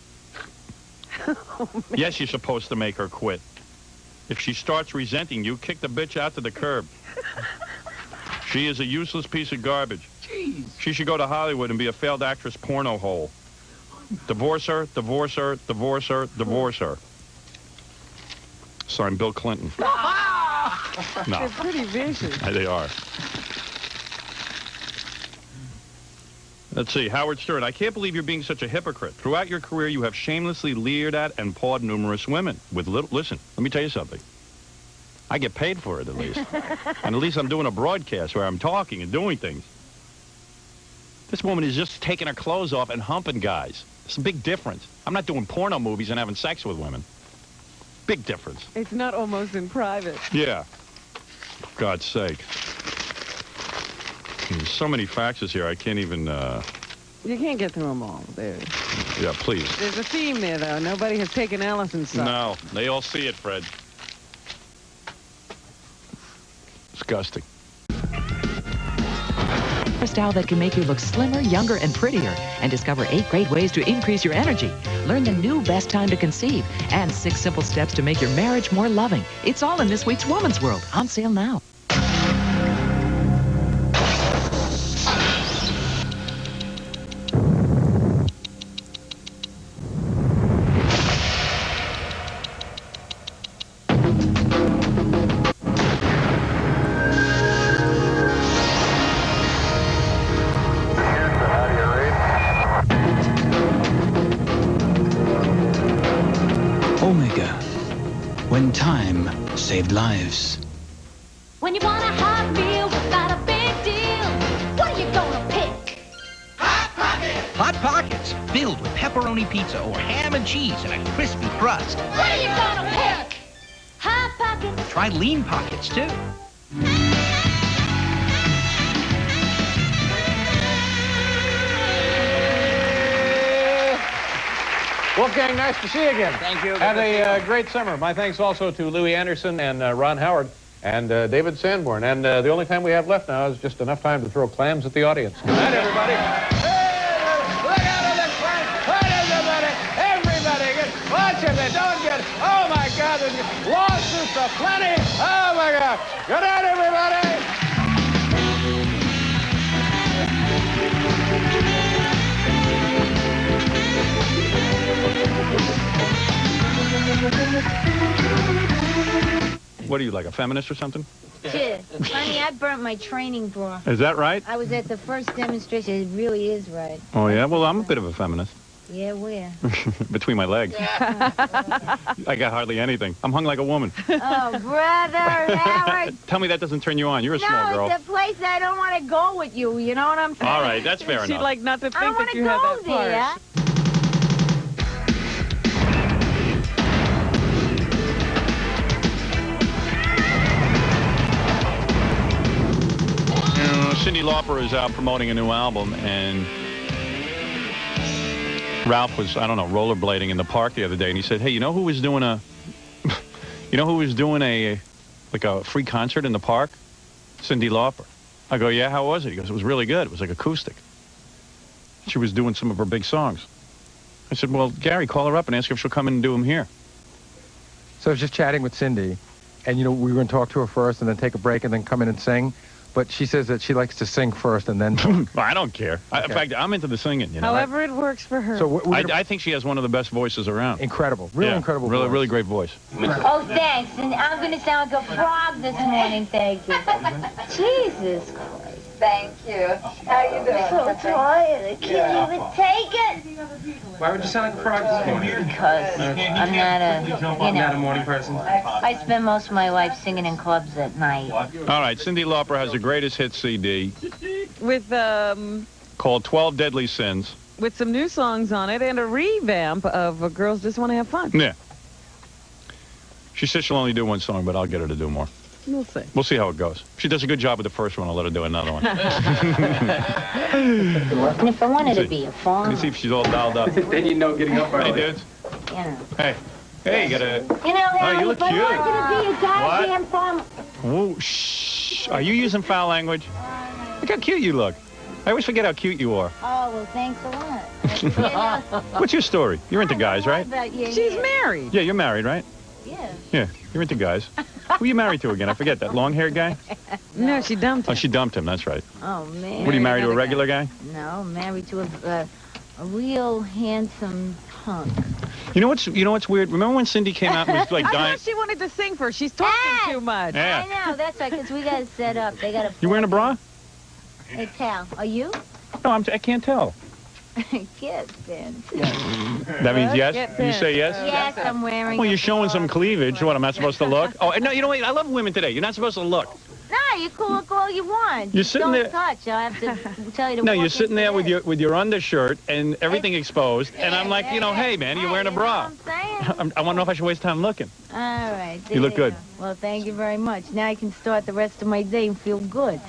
Yes, you're supposed to make her quit. If she starts resenting you, kick the bitch out to the curb. She is a useless piece of garbage. Jeez. She should go to Hollywood and be a failed actress porno hole. Divorce her, divorce her, divorce her, divorce her. Signed, Bill Clinton. No. They're pretty vicious. They are. Let's see, Howard Stern. I can't believe you're being such a hypocrite. Throughout your career, you have shamelessly leered at and pawed numerous women. Listen, let me tell you something. I get paid for it, at least. And at least I'm doing a broadcast where I'm talking and doing things. This woman is just taking her clothes off and humping guys. It's a big difference. I'm not doing porno movies and having sex with women. Big difference. It's not almost in private. Yeah. For God's sake. There's so many faxes here, I can't even, You can't get through them all. Yeah, please. There's a theme there, though. Nobody has taken Allison's side. No, they all see it, Fred. Disgusting. A style that can make you look slimmer, younger, and prettier. And discover 8 great ways to increase your energy. Learn the new best time to conceive and 6 simple steps to make your marriage more loving. It's all in this week's Woman's World. On sale now. Omega. When time saved lives. When you want a hot meal without a big deal, what are you gonna pick? Hot Pockets! Hot Pockets, filled with pepperoni pizza or ham and cheese and a crispy crust. What are you gonna pick? Hot Pockets! Try Lean Pockets, too. Wolfgang, nice to see you again. Thank you. Had a great summer. My thanks also to Louis Anderson and Ron Howard and David Sanborn. And the only time we have left now is just enough time to throw clams at the audience. Good night, everybody. Look out of the front! What is it, everybody? Watch it! Don't get... Oh, my God! There's lawsuits aplenty! Oh, my God! Good night, everybody! What are you, like a feminist or something? Shit. Honey, I burnt my training bra. Is that right? I was at the first demonstration. It really is right. Oh, yeah? Well, I'm a bit of a feminist. Yeah, where? Between my legs. I got hardly anything. I'm hung like a woman. Oh, brother, Howard. Tell me that doesn't turn you on. You're a small girl. No, it's a place I don't want to go with you. You know what I'm saying? All right, that's fair She'd enough. like not to I think that you have that part. Cyndi Lauper is out promoting a new album, and Ralph was, I don't know, rollerblading in the park the other day, and he said, hey, you know who was doing a, like a free concert in the park? Cyndi Lauper. I go, yeah, how was it? He goes, it was really good. It was like acoustic. She was doing some of her big songs. I said, well, Gary, call her up and ask her if she'll come in and do them here. So I was just chatting with Cyndi, and, we were going to talk to her first and then take a break and then come in and sing. But she says that she likes to sing first and then talk. I don't care. Okay. In fact, I'm into the singing, However it works for her. So I think she has one of the best voices around. Incredible. Really incredible Really, voice. really great voice. Oh, thanks. And I'm going to sound like a frog this morning, thank you. Jesus Christ. Thank you. How you doing? I'm so tired. I can't even take it. Why would you sound like a frog this morning? Because I'm not a morning person. I spend most of my life singing in clubs at night. All right, Cyndi Lauper has a greatest hits CD with called 12 Deadly Sins. with some new songs on it and a revamp of Girls Just Want to Have Fun. Yeah. She says she'll only do one song, but I'll get her to do more. We'll see. We'll see how it goes. If she does a good job with the first one, I'll let her do another one. And if I wanted to be a Let farmer, me see if she's all dialed up. Then you know getting up Hey, early. dudes. you know. Hey. Hey, you gotta... You know, Oh, Harry, you look if I cute. wanted to be a goddamn farmer. Whoa, shh. Are you using foul language? Look how cute you look. I always forget how cute you are. Oh, well, thanks a lot. What's your story? You're into guys, right? She's married. Yeah, you're married, right? Yeah. Yeah, you're into guys. Who are you married to again? I forget that long-haired guy? No, she dumped him. Oh, she dumped him. That's right. Oh, man. What, are you married to a regular guy? No, married to a real handsome hunk. You know what's weird? Remember when Cindy came out and was like I dying? thought she wanted to sing first. She's talking too much. Yeah. I know, that's right, because we got to set up. They got to... You wearing a bra? Hey, pal, are you? No, I can't tell. Yes, Ben. That means yes? You say yes? Yes, I'm wearing... Well, you're showing some cleavage. What, am I supposed to look? Oh, no, you know what? I love women today. You're not supposed to look. No, you can look all you want. You're sitting Don't there- touch. I have to tell you to No, walk you're sitting there into with your undershirt and everything exposed, and I'm like, hey, man, you're wearing a bra. I want to know if I should waste time looking. All right. You look there good. go. Well, thank you very much. Now I can start the rest of my day and feel good.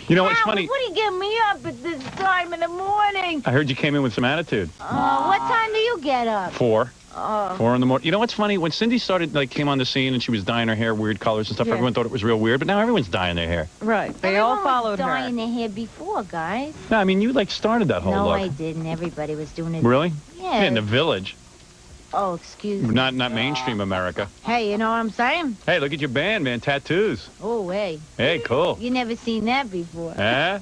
You know, it's Howard, funny. What are you getting me up at this time in the morning? I heard you came in with some attitude. What time do you get up? 4. Oh. 4 in the morning. You know what's funny? When Cindy started, came on the scene and she was dyeing her hair weird colors and stuff, Yeah. everyone thought it was real weird, but now everyone's dyeing their hair. Right. They all Everyone was followed her. dyeing their hair before, guys. No, I mean, you, started that whole No, look. I didn't. Everybody was doing it. Really? Yeah. In the village. Oh, excuse me. Not mainstream America. Hey, you know what I'm saying? Hey, look at your band, man. Tattoos. Oh, hey. Hey, cool. You never seen that before. Huh?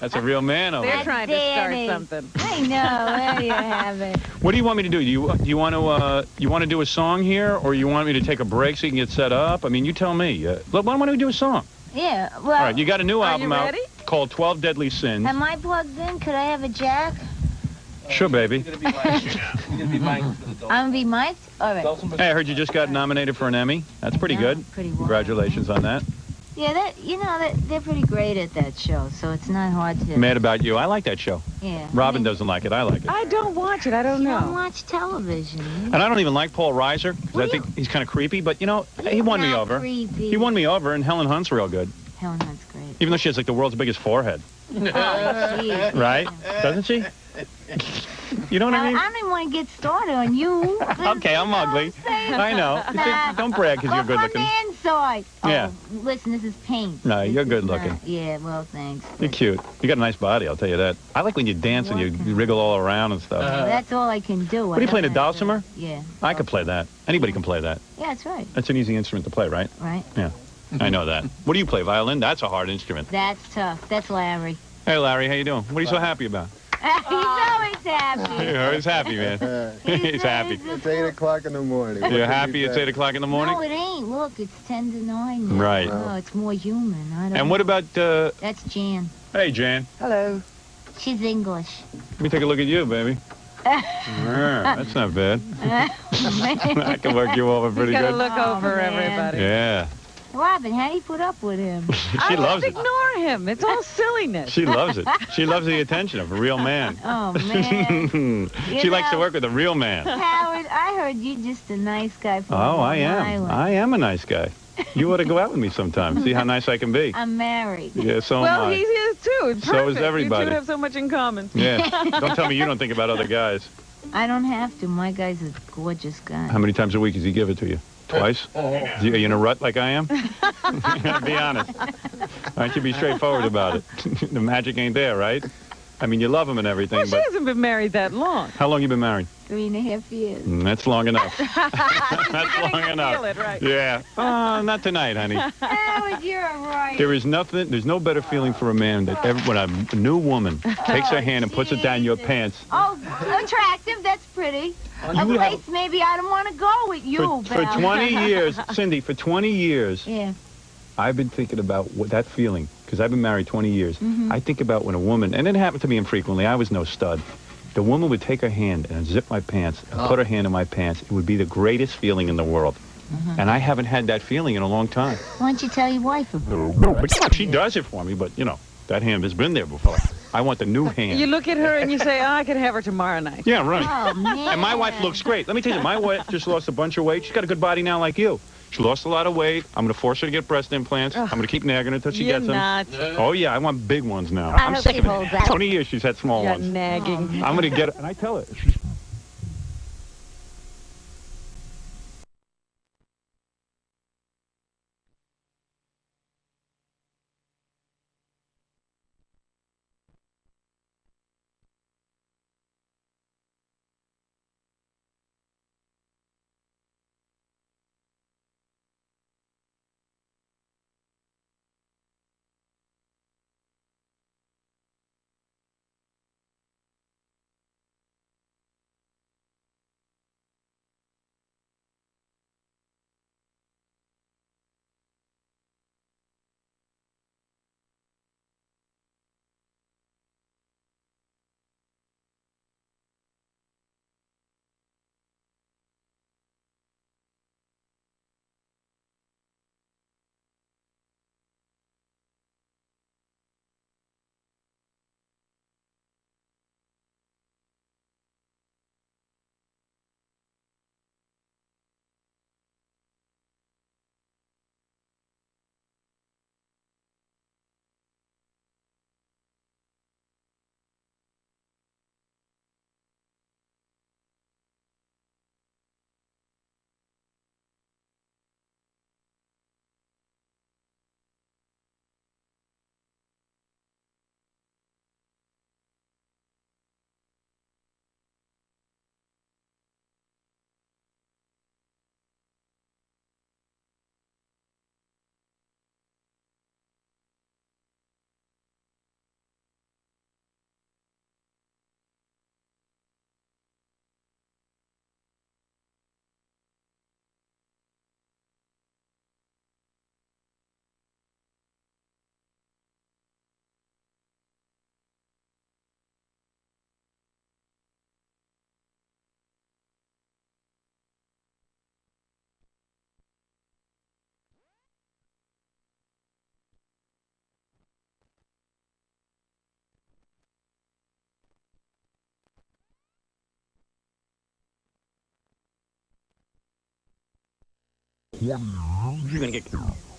That's a real man over They're there. trying to start Danny. something. I know. There you have it. What do you want me to do? Do you want to do a song here, or you want me to take a break so you can get set up? I mean, you tell me. Why don't we do a song? Yeah, well... All right, you got a new Are album you out ready? called 12 Deadly Sins. Am I plugged in? Could I have a jack? Sure, baby. I'm gonna be mic'd? All right. Hey, I heard you just got nominated for an Emmy. That's pretty good. pretty well. Congratulations on that. Yeah, they're pretty great at that show, so it's not hard to... Mad About You. I like that show. Yeah. Robin doesn't like it. I like it. I don't watch it. I don't You know. don't watch television. And I don't even like Paul Reiser, because I think he's kind of creepy, but, he won me not over. creepy. He won me over, and Helen Hunt's real good. Helen Hunt's great. Even though she has, the world's biggest forehead. Oh, jeez. Right? Doesn't she? You know what I mean? I didn't want to get started on you. Okay, I'm ugly. I know. Don't brag because you're good looking. On the inside. Yeah. Oh, listen, this is paint. No, you're good looking. Yeah, well, thanks. You're cute. You got a nice body, I'll tell you that. I like when you dance and you wriggle all around and stuff. That's all I can do. What are you playing, a dulcimer? Yeah. I could play that. Anybody can play that. Yeah, that's right. That's an easy instrument to play, right? Right. Yeah. I know that. What do you play, violin? That's a hard instrument. That's tough. That's Larry. Hey, Larry, how you doing? What are you so happy about? He's always happy. He's happy, man. He's happy. It's 8 o'clock in the morning. You're happy it's 8 o'clock in the morning? No, it ain't. Look, it's 10 to 9 now. Right. Oh, it's more human. I don't And what know. about, That's Jan. hey, Jan. Hello. She's English. Let me take a look at you, baby. Yeah, that's not bad. I can work you over pretty You gotta good. look over man. everybody. Yeah. Robin, how do you put up with him? She loves it. Ignore him. It's all silliness. She loves it. She loves the attention of a real man. Oh, man. She likes to work with a real man. Howard, I heard you just a nice guy from Oh, I Long am. Island. I am a nice guy. You ought to go out with me sometime. See how nice I can be. I'm married. Yeah, so well, am I. he is too. It's So is perfect. everybody. You two have so much in common. Yeah. Don't tell me you don't think about other guys. I don't have to. My guy's a gorgeous guy. How many times a week does he give it to you? Twice? Are you in a rut like I am? Be honest. Why don't you be straightforward about it? The magic ain't there, right? I mean, you love him and everything, Well, she but hasn't been married that long. how long you been married? 3.5 years. That's long enough. That's long enough. Feel it, right? Yeah. Oh, not tonight, honey. Howard, you're right. There's no better feeling for a man that when a new woman takes her hand and puts it down your pants. Oh, attractive. That's pretty. A You have- place maybe I don't want to go with you, For pal. 20 years, Cindy, for 20 years, Yeah. I've been thinking about that feeling, because I've been married 20 years. Mhm. I think about when a woman, and it happened to me infrequently, I was no stud. The woman would take her hand and zip my pants and put her hand in my pants. It would be the greatest feeling in the world. And I haven't had that feeling in a long time. Why don't you tell your wife about it? No, but she does it for me, but, that hand has been there before. I want the new hand. You look at her and you say, oh, I can have her tomorrow night. Yeah, right. Oh, man. And my wife looks great. Let me tell you, my wife just lost a bunch of weight. She's got a good body now like you. She lost a lot of weight. I'm going to force her to get breast implants. I'm going to keep nagging her until she You're gets them. not. Oh, yeah, I want big ones now. I I'm hope sick she of holds it. that. 20 years she's had small You're ones. nagging. I'm going to get her, and I tell her. You're going to get...